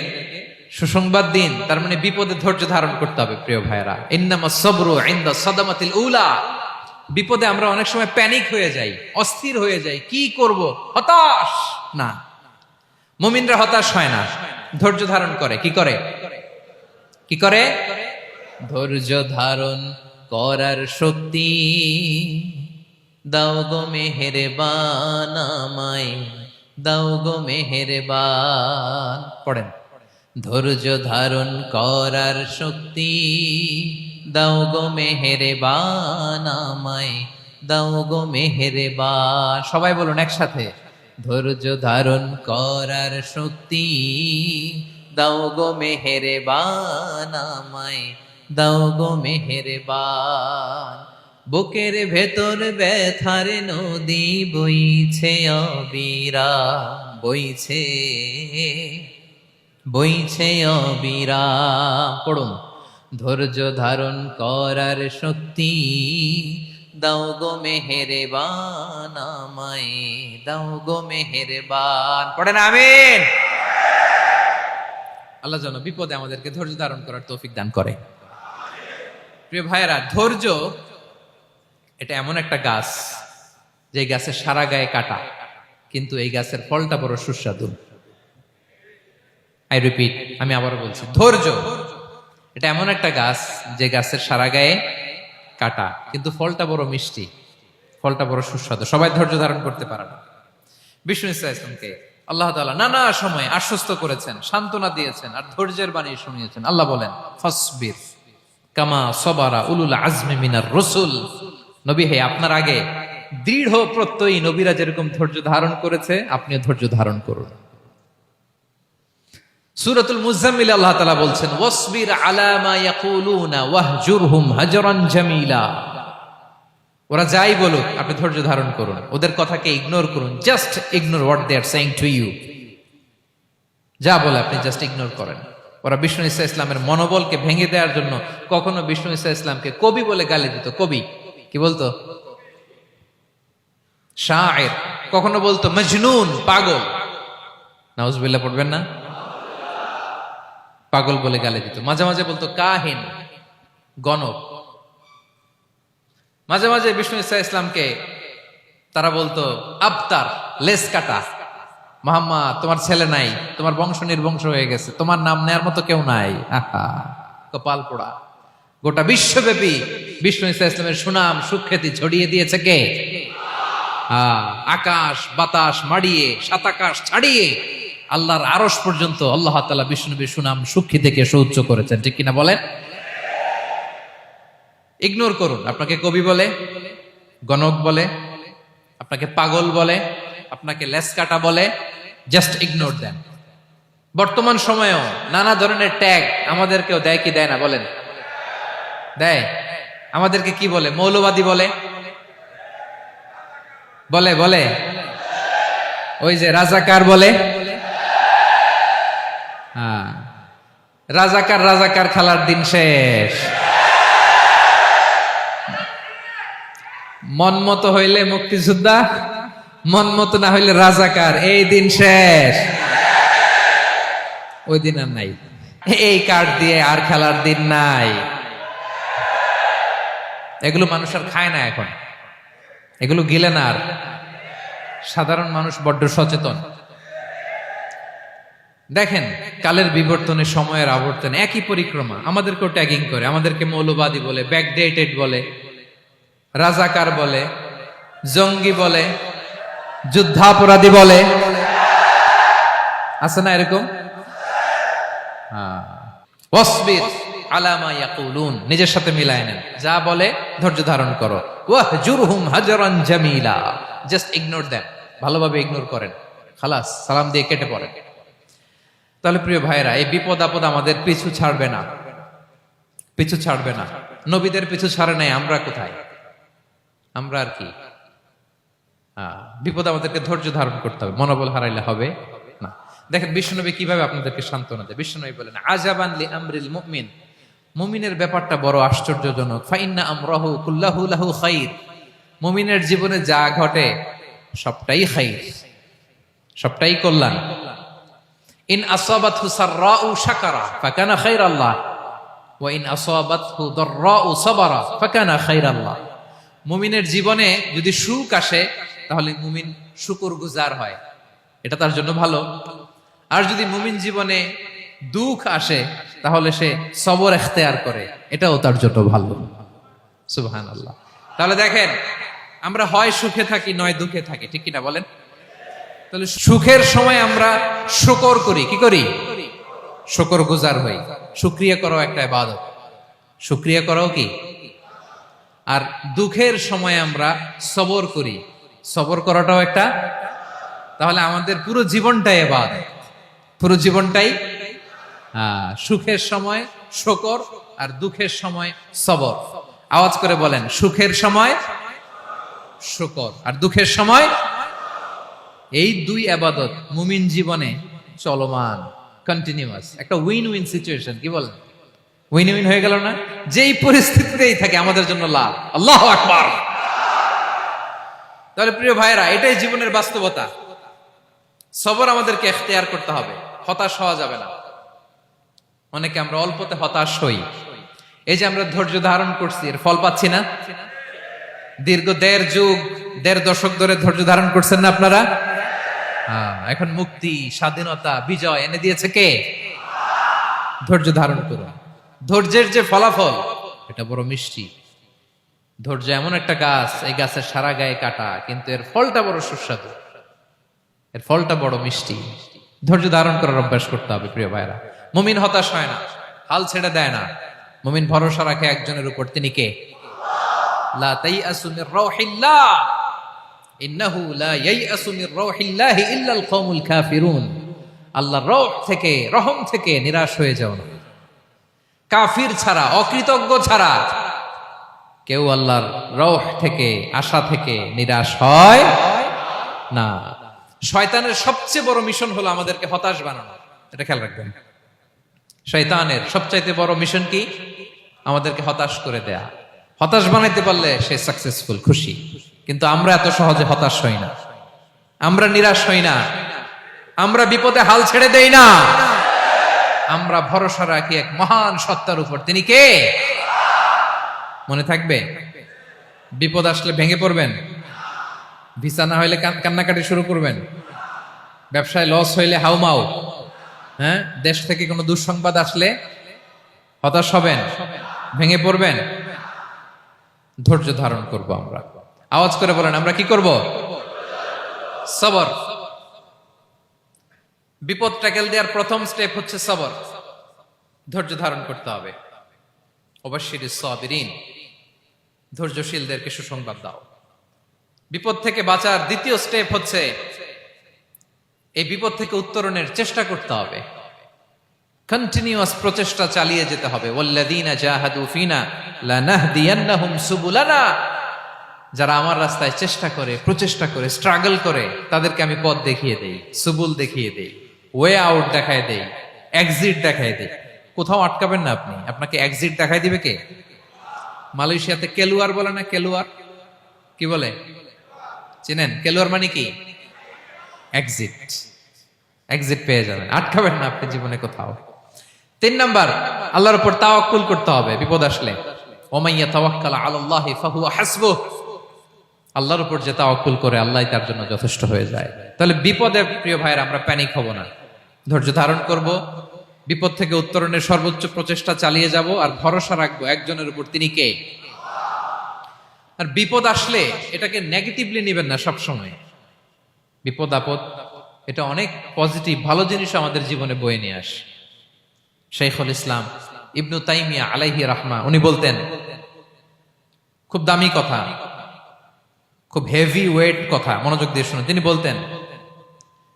সুসংবাদ দিন। তার মানে বিপদে ধৈর্য ধারণ করতে হবে প্রিয় ভাইরা। ইন্নামাস সাবরু ইনদা সাদামাতিল উলা। বিপদে আমরা অনেক সময় প্যানিক হয়ে যাই, অস্থির হয়ে যাই, কি করব, হতাশ না। মুমিনরা হতাশ হয় না, ধৈর্য ধারণ করে। কি করে? কি করে? ধৈর্য ধারণ করার শক্তি দাও গো মেহেরবান আমায়, দাও গো মেহেরবান। পড়েন, ধৈর্য ধারণ করার শক্তি দাও গো মেহেরবান আমায়, দাও গো মেহেরবান। সবাই বলুন একসাথে, ধৈর্য ধারণ করার শক্তি দাও গো মেহেরবান আমায়, দাও গো মেহেরবান। বুকের ভেতর ব্যথার নদী বইছে অবিরাম, বইছে বইছে অবিরাম। পড়ুন, ধৈর্য ধারণ করার শক্তি দাও গো মেহেরবান, আমায় দাও গো মেহেরবান। পড়েন আমিন। আল্লাহ যেন বিপদে আমাদেরকে ধৈর্য ধারণ করার তৌফিক দান করে। প্রিয় ভাইয়েরা, ধৈর্য এটা এমন একটা গাছ যে গাছের সারা গায়ে কাটা, কিন্তু এই গাছের ফলটা বড় সুস্বাদু। আই রিপিট, আমি আবারও বলছি, ধৈর্য এটা এমন একটা গাছ যে গাছের সারা গায়ে কাটা, কিন্তু ফলটা বড় মিষ্টি, ফলটা বড় সুস্বাদু। সবাই ধৈর্য ধারণ করতে পারে না। বিষ্ণু ইসলামকে আল্লাহ তাআলা নানা সময় আশ্বস্ত করেছেন, সান্ত্বনা দিয়েছেন, আর ধৈর্যের বাণী শুনিয়েছেন। আল্লাহ বলেন, ফাসবির কামা সবারা উলুল আজমি মিনার রসুল। নবী হে, আপনার আগে দৃঢ় প্রত্যয়ী নবীরা যেরকম ধৈর্য ধারণ করেছে, আপনিও ধৈর্য ধারণ করুন। সূরাতুল মুজাম্মিল আল্লাহ তাআলা বলছেন, ওয়াসবির আলা মা ইয়াকুলুনা ওয়াহজুরহুম হাজরান জামিলা। ওরা যাই বলুক, আপনি ধৈর্য ধারণ করুন, ওদের কথাকে ইগনোর করুন। Just ignore what they are saying to you. যা বলে আপনি জাস্ট ইগনোর করেন। ওরা বিষ্ণু ঈসা ইসলামের মনোবলকে ভেঙে দেওয়ার জন্য কখনো বিষ্ণু ঈসা ইসলামকে কবি বলে গালি দিত। কবি কি বলতো? শায়ের। কখনো বলতো মজনুন, পাগল। নাউজুবিল্লাহ পড়বেন না? পাগল বলে গালি দিত। মাঝে মাঝে বলতো কাহিন, গণক। মাঝে মাঝে বিষ্ণু ঈসা ইসলামকে তারা বলতো আবতার, লেস কাটা। মুহাম্মদ, তোমার ছেলে নাই, তোমার বংশ নির্বংশ হয়ে গেছে, তোমার নাম নেয়ার মতো কেউ নাই। আহা, কপাল পোড়া। গোটা বিশ্বব্যাপী বিষ্ণু ঈসা ইসলামের সুনাম সুখ্যাতি ছড়িয়ে দিয়েছে কে? আকাশ বাতাস মাড়িয়ে, সাত আকাশ ছাড়িয়ে আল্লাহর আরশ পর্যন্ত আল্লাহ তাআলা বিষ্ণুনবীর সুনাম সুখ্যাতিকে সুউচ্চ করেছেন। ঠিক কিনা বলেন? ইগনোর করুন। আপনাকে কবি বলে, গণক বলে, আপনাকে পাগল বলে, আপনাকে লেসকাটা বলে, জাস্ট ইগনোর দেন। বর্তমান সময়েও নানা ধরনের ট্যাগ আমাদেরকেও দেয় কি দেয় না বলেন? দেয়। আমাদেরকে কি বলে? মৌলবাদী বলে, বলে বলে ওই যে রাজাকার বলে। হ্যাঁ, রাজাকার রাজাকার খেলার দিন শেষ। মন মতো হইলে মুক্তিযোদ্ধা, মন মতো না হইলে রাজাকার, এই দিন শেষ। ওই দিন আর নাই। এই কার্ড দিয়ে আর খেলার দিন নাই। এগুলো মানুষ আর খায় না এখন, এগুলো গিলে না আর। সাধারণ মানুষ বড্ড সচেতন। দেখেন, কালের বিবর্তনে, সময়ের আবর্তনে একই পরিক্রমা আমাদেরকেও ট্যাগিং করে। আমাদেরকে মৌলবাদী বলে, ব্যাকডেটেড বলে, রাজাকার বলে, জঙ্গি বলে, যুদ্ধাপরাধী বলে। আছে না এরকম? ওয়াসবির আলা মা ইয়াকুলুন, নিজের সাথে মিলায় নেন। যা বলে ধৈর্য ধারণ করো। ওয়াহজুরহুম হাজরান জামিলা, জাস্ট ইগনোর দেন, ভালোভাবে ইগনোর করেন, খালাস, সালাম দিয়ে কেটে পড়েন। তাহলে প্রিয় ভাইরা, এই বিপদ আপদ আমাদের পিছু ছাড়বে না, পিছু ছাড়বে না। নবীদের পিছু ছাড়ে নাই, আমরা কোথায়? আমরা আর কি? বিপদ আমাদেরকে ধৈর্য ধারণ করতে হবে, মনোবল হারাইলে হবে না। দেখেন বিশ্বনবী কিভাবে আপনাদেরকে সান্ত্বনা দেয়। বিশ্বনবী বলেন, আজাবান লি আমরিল মুমিন, মুমিনের ব্যাপারটা বড় আশ্চর্যজনক। ফাইন্না আমরাহু কুল্লাহু লাহু খাইর, মুমিনের জীবনে যা ঘটে সবটাই খাইর, সবটাই কল্যাণ। ইন আসাবাতহু সাররাউ শাকারা ফাকানা খাইরাল্লাহ ওয়া ইন আসাবাতহু দাররাউ সাবারা ফাকানা খাইরাল্লাহ। মুমিনের জীবনে যদি সুখ আসে তাহলে মুমিন শুকরগুজার হয়, এটা তার জন্য ভালো। আর যদি মুমিন জীবনে দুঃখ আসে তাহলে সে সবর ইখতিয়ার করে, এটাও তার জন্য ভালো। সুবহানাল্লাহ। তাহলে দেখেন, আমরা হয় সুখে থাকি নয় দুঃখে থাকি, ঠিক কিনা বলেন? তাহলে সুখের সময় আমরা শুকর করি, কি করি? শুকরগুজার হই। শুকরিয়া করাও একটা ইবাদত, শুকরিয়া করাও কি? আর দুঃখের সময় আমরা সবর করি, সবর করাটাও একটা। তাহলে আমাদের পুরো জীবনটাই ইবাদত, পুরো জীবনটাই সুখের সময় শুকর আর দুঃখের সময় সবর। আওয়াজ করে বলেন, সুখের সময় শুকর, আর দুঃখের সময়। এই দুই ইবাদত মুমিন জীবনে চলমান, কন্টিনিউয়াস, একটা উইন উইন সিচুয়েশন। কি বলেন? উইন উইন হয়ে গেল না? যেই পরিস্থিতিতেই থাকে আমাদের জন্য লাভ। আল্লাহু আকবার। তাহলে প্রিয় ভাইরা, এটাই জীবনের বাস্তবতা। সবর আমাদেরকে ইখতিয়ার করতে হবে, হতাশ হওয়া যাবে না। অনেকে আমরা অল্পতে হতাশ হই। এই যে আমরা ধৈর্য ধারণ করছি, এর ফল পাচ্ছি না? দীর্ঘ 1.5 যুগ, 1.5 দশক ধরে ধৈর্য ধারণ করছেন না আপনারা? এখন মুক্তি, স্বাধীনতা, বিজয় এনে দিয়েছে কে? ধৈর্য ধারণ করুন। ধৈর্যের যে ফলাফল, এটা বড় মিষ্টি। ধৈর্য এমন একটা গাছ, এই গাছের সারা গায়ে কাটা, কিন্তু এর ফলটা বড় সুস্বাদু, এর ফলটা বড় মিষ্টি। ধৈর্য ধারণ করার অভ্যাস করতে হবে প্রিয় ভাইরা। মুমিন হতাশ হয় না, হাল ছেড়ে দেয় না। মুমিন ভরসা রাখে একজনের উপর, তিনি কে? লা তাইআসু মির রাউহিল্লাহ ইন্নাহু লা ইয়াইআসু মির রাউহিল্লাহি ইল্লাল কওমুল কাফিরুন। আল্লাহর রহ থেকে, রহম থেকে নিরাশ হয়ে যাও না। কাফির ছাড়া, অকৃতজ্ঞ ছাড়া কেউ আল্লাহর রহ থেকে, আশা থেকে নিরাশ হয় না। শয়তানের সবচেয়ে বড় মিশন হলো আমাদেরকে হতাশ বানানো। এটা খেয়াল রাখবেন। শয়তানের সবচাইতে বড় মিশন কি? আমাদেরকে হতাশ করে দেয়া। হতাশ বানাইতে পারলে সে সাকসেসফুল, খুশি। কিন্তু আমরা এত সহজে হতাশ হই না, আমরা নিরাশ হই না, আমরা বিপদে হাল ছেড়ে দেই না। আমরা ভরসা রাখি এক মহান সত্তার উপর, তিনি কে? মনে থাকবে? বিপদ আসলে ভেঙে পড়বেন, ভিসা না হইলে কান্নাকাটি শুরু করবেন, ব্যবসায় লস হইলে হাউমাউ, হ্যাঁ, দেশ থেকে কোনো দুঃসংবাদ আসলে হতাশ হবেন, ভেঙে পড়বেন। ধৈর্য ধারণ করব আমরা। আওয়াজ করে বলেন, আমরা কি করব? সবর। বিপদ ট্যাকেল দেওয়ার প্রথম স্টেপ হচ্ছে সবর। ধৈর্য ধারণ করতে হবে। ওয়াবাশশিরিস সাবিরিন, ধৈর্যশীলদেরকে সুসংবাদ দাও। বিপদ থেকে বাঁচার দ্বিতীয় স্টেপ হচ্ছে এই বিপদ থেকে উত্তরণের চেষ্টা করতে হবে। কন্টিনিউয়াস প্রচেষ্টা চালিয়ে যেতে হবে। ওয়াল্লাযীনা জাহাদু ফিনা লানাহদিয়ান্নাহুম সুবুলানা। যারা আমার রাস্তায় চেষ্টা করে, প্রচেষ্টা করে, স্ট্রাগল করে, তাদেরকে আমি পথ দেখিয়ে দেই, সুবুল দেখিয়ে দেই, ওয়ে আউট দেখায় দেই, এক্সিট দেখায় দেই। কোথাও আটকাবেন না আপনি, আপনাকে এক্সিট দেখায় দিবে কে? মালয়েশিয়াতে কেলুয়ার বলে না? কেলুয়ার কি বলে চিনেন? কেলুয়ার মানে কি? এক্সিট। এক্সিট পেয়ে যাবেন, আটকাবেন না আপনি জীবনে কোথাও। 3 নাম্বার, আল্লাহর উপর তাওয়াক্কুল করতে হবে বিপদ আসলে। ওমাইয়া তাওয়াক্কাল আলাল্লাহি ফাহুয়া হাসবুহ। আল্লাহর উপর যে তাওয়াক্কুল করে, আল্লাহই তার জন্য যথেষ্ট হয়ে যায়। তাহলে বিপদে প্রিয় ভাইরা আমরা প্যানিক হব না, ধৈর্য ধারণ করব, বিপদ থেকে উত্তরণের সর্বোচ্চ প্রচেষ্টা চালিয়ে যাব, আর ভরসা রাখবো একজনের উপর, তিনি কে? আর বিপদ আসলে এটাকে নেগেটিভলি নেবেন না সব সময়। বিপদ আপদ এটা অনেক পজিটিভ, ভালো জিনিস আমাদের জীবনে বয়ে নিয়ে আসে। শাইখুল ইসলাম ইবনু তাইমিয়া আলাইহি রাহমা, উনি বলতেন, খুব দামি কথা, খুব হেভি ওয়েট কথা, মনোযোগ দিয়ে শুনুন। তিনি বলতেন,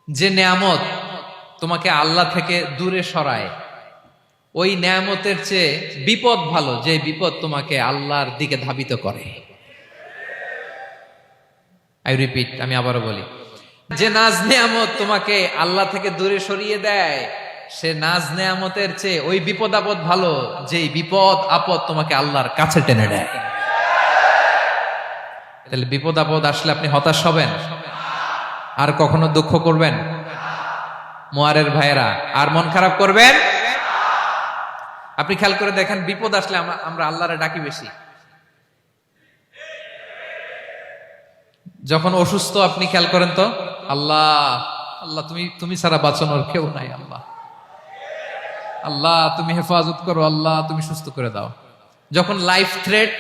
যে নেয়ামত তোমাকে আল্লাহ থেকে দূরে সরায়, ওই নেয়ামতের চেয়ে বিপদ ভালো, যে বিপদ তোমাকে আল্লাহর দিকে ধাবিত করে। আই রিপিট, আমি আবারও বলি, যে নাজ নেয়ামত তোমাকে আল্লাহ থেকে দূরে সরিয়ে দেয়, সে নাজ নেয়ামতের চেয়ে ওই বিপদ আপদ ভালো, যে বিপদ আপদ তোমাকে আল্লাহর কাছে টেনে দেয়। তাহলে বিপদ আপদ আসলে আপনি হতাশ হবেন? আর কখনো দুঃখ করবেন? মোয়ারের ভাইয়েরা, আর মন খারাপ করবেন? আপনি খেয়াল করে দেখেন, বিপদ আসলে আমরা আল্লাহরে ডাকি বেশি। যখন অসুস্থ আপনি খেয়াল করেন তো, আল্লাহ আল্লাহ, তুমি ছাড়া বাঁচানোর কেউ নাই, আল্লাহ আল্লাহ তুমি হেফাজত করো, আল্লাহ তুমি সুস্থ করে দাও। যখন লাইফ থ্রেট,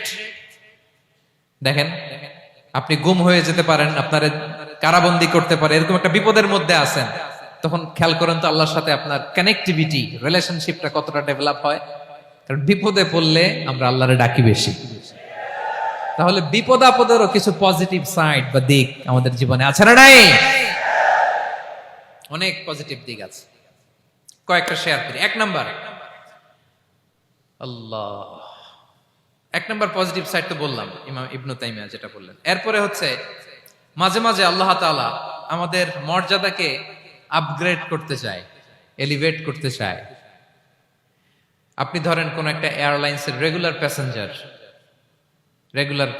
দেখেন আপনি গুম হয়ে যেতে পারেন, আপনার কারাবন্দি করতে পারে, এরকম একটা বিপদের মধ্যে আছেন, তখন খেয়াল করেন তো আল্লাহর সাথে আপনার কানেক্টিভিটি, রিলেশনশিপটা কতটা ডেভেলপ হয়। কারণ বিপদে পড়লে আমরা আল্লাহরে ডাকি বেশি। তাহলে বিপদ আপদেরও কিছু পজিটিভ সাইড বা দিক আমাদের জীবনে আছে না নাই? অনেক পজিটিভ দিক আছে, কয়েকটা শেয়ার করি। 1 নাম্বার, আল্লাহ এক নম্বর পজিটিভ সাইড তো বললাম, ইমাম ইবনু তাইমিয়া যেটা বললেন। এরপরে হচ্ছে মাঝে মাঝে আল্লাহ তাআলা আমাদের মর্যাদাকে আপগ্রেড করতে চায়, এলিভেট করতে চায়। আপনি ধরেন কোন একটা এয়ারলাইন্সের রেগুলার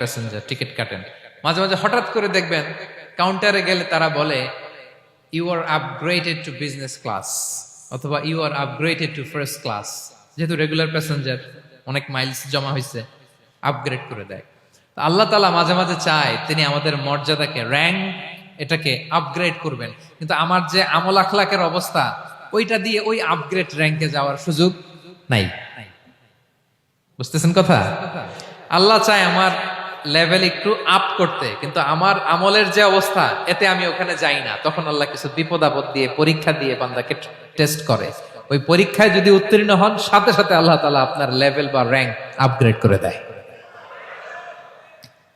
প্যাসেঞ্জার টিকিট কাটেন, মাঝে মাঝে হঠাৎ করে দেখবেন কাউন্টারে গেলে তারা বলে you are upgraded to business class অথবা you are upgraded to first class. যেহেতু রেগুলার প্যাসেঞ্জার, অনেক মাইলস জমা হয়েছে, আপগ্রেড করে দেয়। তো আল্লাহ তাআলা মাঝে মাঝে চায় তিনি আমাদের মর্যাদাকে, র্যাঙ্ক এটাকে আপগ্রেড করবেন, কিন্তু আমার যে আমল আখলাকের অবস্থা ওইটা দিয়ে ওই আপগ্রেড র্যাঙ্কে যাওয়ার সুযোগ নাই। বুঝতেছেন কথা? আল্লাহ চায় আমার লেভেল একটু আপ করতে, কিন্তু আমার আমলের যে অবস্থা এতে আমি ওখানে যাই না। তখন আল্লাহ কিছু বিপদ আপদ দিয়ে, পরীক্ষা দিয়ে বান্দাকে টেস্ট করে। ওই পরীক্ষায় যদি উত্তীর্ণ হন, সাথে সাথে আল্লাহ তাআলা আপনার লেভেল বা র্যাঙ্ক আপগ্রেড করে দেয়।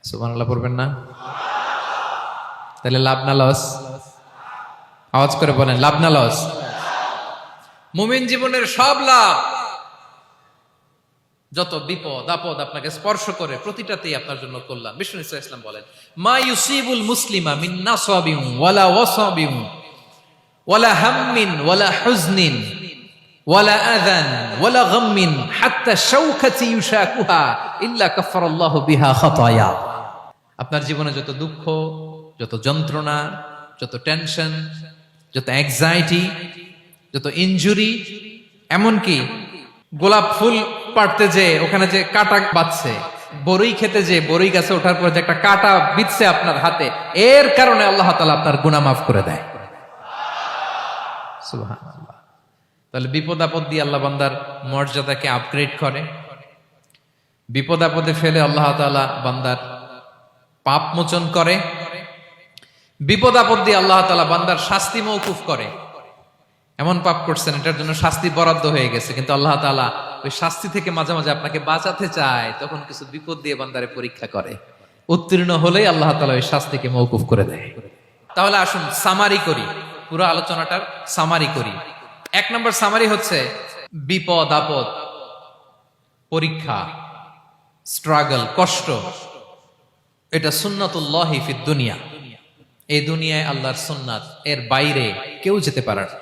সুবহানাল্লাহ পড়বেন না? তাহলে লাভ না লস? আওয়াজ করে বলেন, লাভ না লস? মুমিন জীবনের সব লাভ। যত বিপদ আপদ আপনাকে স্পর্শ করে প্রতিটাতেই আপনার জন্য কল্যাণ। বিষ্ণু ইসলাম বলেন, মা ইউসিবুল মুসলিমা মিন নাসাবিন ওয়ালা ওয়াসাবিন ওয়ালা হাম্মিন ওয়ালা হুজনিন ওয়ালা আযান ওয়ালা গাম্মিন হাত্তা শাওকাতি ইউশাকুহা ইল্লা কাফারাল্লাহু বিহা খাতায়া। আপনার জীবনে যত দুঃখ, যত যন্ত্রণা, যত টেনশন, যত অ্যাংজাইটি, যত ইনজুরি, এমনকি গোলাপ ফুল পাড়তে যে ওখানে যে কাটা বাঁধছে, বরই খেতে যে বরই গাছে ওঠার পর যে একটা কাটা বিঁধছে আপনার হাতে, এর কারণে আল্লাহ তাআলা আপনার গুনাহ মাফ করে দেয়। সুবহানাল্লাহ। তাহলে বিপদ আপদ দিয়ে আল্লাহ বান্দার মর্যাদাকে আপগ্রেড করে। বিপদ আপদে ফেলে আল্লাহ তাআলা বান্দার পাপ মোচন করে। বিপদ আপদ দিয়ে আল্লাহ তাআলা বান্দার শাস্তি মওকুফ করে। এমন পাপ করছেন এটার জন্য শাস্তি বরাদ্দ হয়ে গেছে, কিন্তু আল্লাহ তাআলা ওই শাস্তি থেকে মাঝে মাঝে আপনাকে বাঁচাতে চায়, তখন কিছু বিপদ দিয়ে বান্দারে পরীক্ষা করে। উত্তীর্ণ হলেই আল্লাহ তাআলা ওই শাস্তিকে মওকুফ করে দেয়। তাহলে আসুন সামারি করি, পুরো আলোচনাটার সামারি করি। এক নম্বর সামারি হচ্ছে বিপদ আপদ, পরীক্ষা, স্ট্রাগল, কষ্ট, এটা সুন্নাতুল্লাহি ফিদ দুনিয়া। এই দুনিয়ায় আল্লাহর সুন্নাত, এর বাইরে কেউ যেতে পারে না।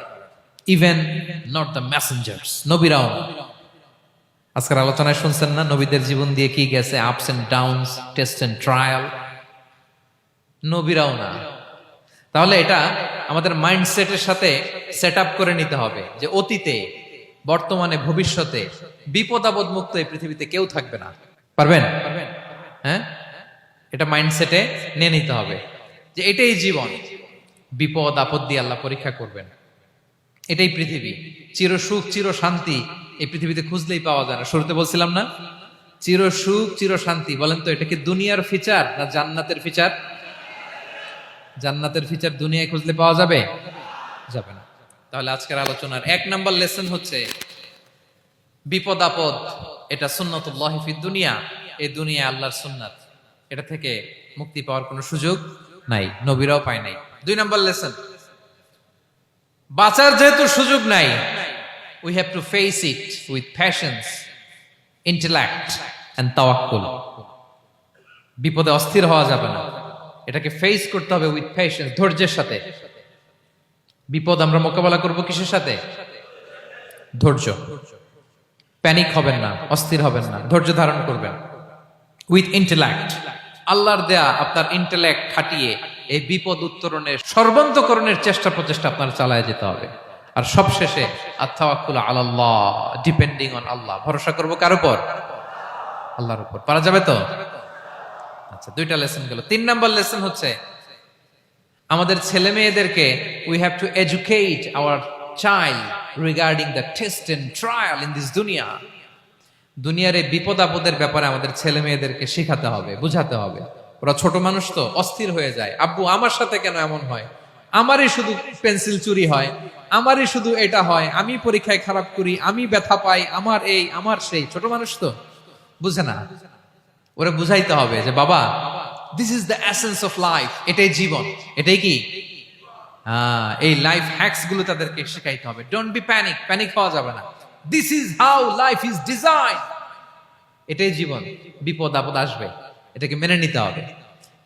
ইভেন নট দ্য মেসেঞ্জার্স, নবীরাও না। আজকের আলোচনায় শুনছেন না নবীদের জীবন দিয়ে কি গেছে, ups and downs, test and trial, নবীরাও না। তাহলে এটা আমাদের মাইন্ডসেটের সাথে সেট আপ করে নিতে হবে যে অতীতে, বর্তমানে, ভবিষ্যতে বিপদ আপদ মুক্ত এই পৃথিবীতে কেউ থাকবে না। পারবেন? হ্যাঁ, এটা মাইন্ডসেটে নিয়ে নিতে হবে যে এটাই জীবন, বিপদ আপদ দিয়ে আল্লাহ পরীক্ষা করবেন। এটাই পৃথিবী। চির সুখ চির শান্তি এই পৃথিবীতে খুঁজলেই পাওয়া যায় না। শুরুতে বলছিলাম না, চির সুখ চির শান্তি। বলেন তো এটা কি দুনিয়ার ফিচার না জান্নাতের ফিচার? জান্নাতের ফিচার দুনিয়ায় খুঁজলে পাওয়া যাবে? যাবে না। তাহলে আজকের আলোচনার এক নাম্বার লেসন হচ্ছে বিপদ আপদ এটা সুন্নাতুল্লাহি ফিদ দুনিয়া। এই দুনিয়া আল্লাহর সুন্নাত, এটা থেকে মুক্তি পাওয়ার কোনো সুযোগ নাই, নবীরাও পায় নাই। দুই নাম্বার লেসন, বাঁচার যেহেতু সুযোগ নাই, we have to face it with patience, intellect and tawakkul. বিপদে অস্থির হওয়া যাবে না, এটাকে ফেস করতে হবে উইথ পেশেন্স, ধৈর্যের সাথে। বিপদ আমরা মোকাবেলা করব কিসের সাথে? ধৈর্য। প্যানিক হবেন না, অস্থির হবেন না, ধৈর্য ধারণ করবেন। উইথ ইন্টেলেক্ট, আল্লাহর দেয়া আপনার ইন্টেলেক্ট খাটিয়ে এই বিপদ উত্তরণের সর্বান্তকরণের চেষ্টা প্রচেষ্টা আপনার চালায় যেতে হবে। আর সবশেষে আত-তাওয়াক্কুল আলাল্লাহ, ডিপেন্ডিং অন আল্লাহ, ভরসা করব কার উপর? আল্লাহর উপর। পারা যাবে তো? আচ্ছা, দুইটা লেসন গেল। তিন নাম্বার লেসন হচ্ছে আমাদের ছেলে মেয়েদেরকে we have to educate our child regarding the test and trial in this দুনিয়া। দুনিয়ার এই বিপদ আপদের ব্যাপারে আমাদের ছেলে মেয়েদেরকে শেখাতে হবে, বুঝাতে হবে। ওরা ছোট মানুষ তো, অস্থির হয়ে যায়। আব্বু আমার সাথে কেন এমন হয়? আমারই শুধু পেন্সিল চুরি হয়, আমারই শুধু এটা হয়, আমি পরীক্ষায় খারাপ করি, আমি ব্যথা পাই, আমার এই আমার সেই। ছোট মানুষ তো বুঝে না। ওরা বুঝাইতে হবে যে বাবা, this is the essence of life, এটাই জীবন। এটাই কি? এই লাইফ হ্যাকস গুলো তাদেরকে শেখাইতে হবে। ডোন্ট বি প্যানিক, প্যানিক হওয়া যাবে না। This is how life is design, এটাই জীবন, বিপদ আপদ আসবে, এটাকে মেনে নিতে হবে,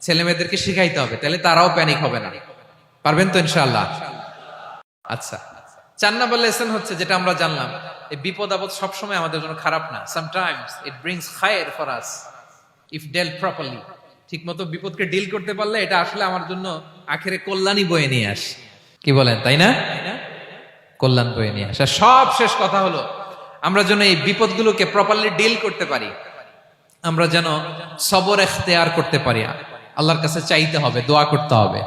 ছেলে মেয়েদেরকে শিখাইতে হবে, তাহলে তারাও প্যানিক হবে না। পারবেন তো ইনশাআল্লাহ? আচ্ছা, 4 নম্বর লেসন হচ্ছে যেটা আমরা জানলাম, এই বিপদ আপদ সবসময় আমাদের জন্য খারাপ না। সামটাইমস ইট ব্রিংস খায়ের for us if dealt properly. ঠিক মতো বিপদকে ডিল করতে পারলে এটা আসলে আমার জন্য আখেরে কল্যাণই বয়ে নিয়ে আসে। কি বলেন, তাই না? কল্যাণ বয়ে নিয়ে আসে। সব শেষ কথা হলো, আমরা যেন এই বিপদগুলোকে প্রপারলি ডিল করতে পারি, আমরা যেন সবর এখতিয়ার করতে পারি। আল্লাহর কাছে চাইতে হবে, দোয়া করতে হবে,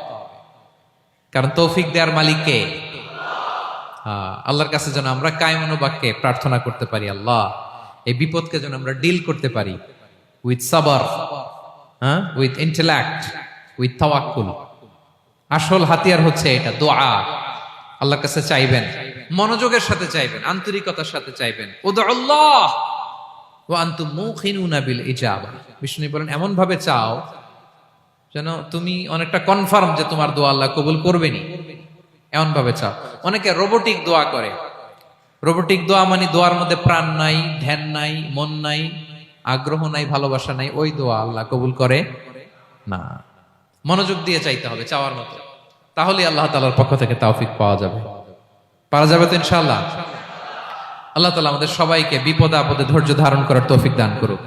কারণ তৌফিক দেওয়ার মালিক কে? আল্লাহর কাছে যেন আমরা কায়মনোবাক্যে প্রার্থনা করতে পারি, আল্লাহ এই বিপদকে যেন আমরা ডিল করতে পারি উইথ সাবর, উইথ ইন্টেলেক্ট, উইথ তাওয়াক্কুল। আসল হাতিয়ার হচ্ছে এটা, দোয়া। আল্লাহর কাছে চাইবেন, মনোযোগের সাথে চাইবেন, আন্তরিকতার সাথে চাইবেন। উদউল্লাহ ওয়া আনতুম মুখিনুনা বিল ইজাবা। বিষ্ণু বলেন এমন ভাবে চাও যেন তুমি অনেকটা কনফার্ম যে তোমার দোয়া আল্লাহ কবুল করবেনই, এমন ভাবে চাও। অনেকে রোবোটিক দোয়া করে। রোবোটিক দোয়া মানে দোয়ার মধ্যে প্রাণ নাই, ধ্যান নাই, মন নাই, আগ্রহ নাই, ভালোবাসা নাই, ওই দোয়া আল্লাহ কবুল করে না। মনোযোগ দিয়ে চাইতে হবে চাওয়ার মতো, তাহলে আল্লাহ তাআলার পক্ষ থেকে তৌফিক পাওয়া যাবে। পারা যাবে তো ইনশাআল্লাহ? আল্লাহ তাআলা আমাদের সবাইকে বিপদে আপদে ধৈর্য ধারণ করার তৌফিক দান করুক।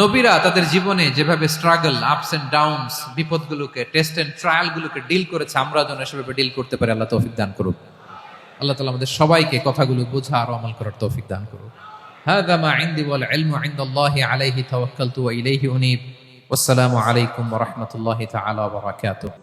নবীরা তাদের জীবনে যেভাবে স্ট্রাগল, আপস এন্ড ডাউনস, বিপদগুলোকে, টেস্ট এন্ড ট্রায়াল গুলোকে ডিল করেছে, আমরা যেন সেভাবে ডিল করতে পারি। আল্লাহ তৌফিক দান করুক। আল্লাহ তাআলা আমাদের সবাইকে কথাগুলো বোঝা আর আমল করার তৌফিক দান করুক। হাযা মা ইনদি ওয়াল ইলমু ইনদাল্লাহি আলাইহি তাওয়াক্কালতু ওয়া ইলাইহি উনীব। ওয়াসসালামু আলাইকুম ওয়া রাহমাতুল্লাহি তাআলা ওয়া বারাকাতুহু।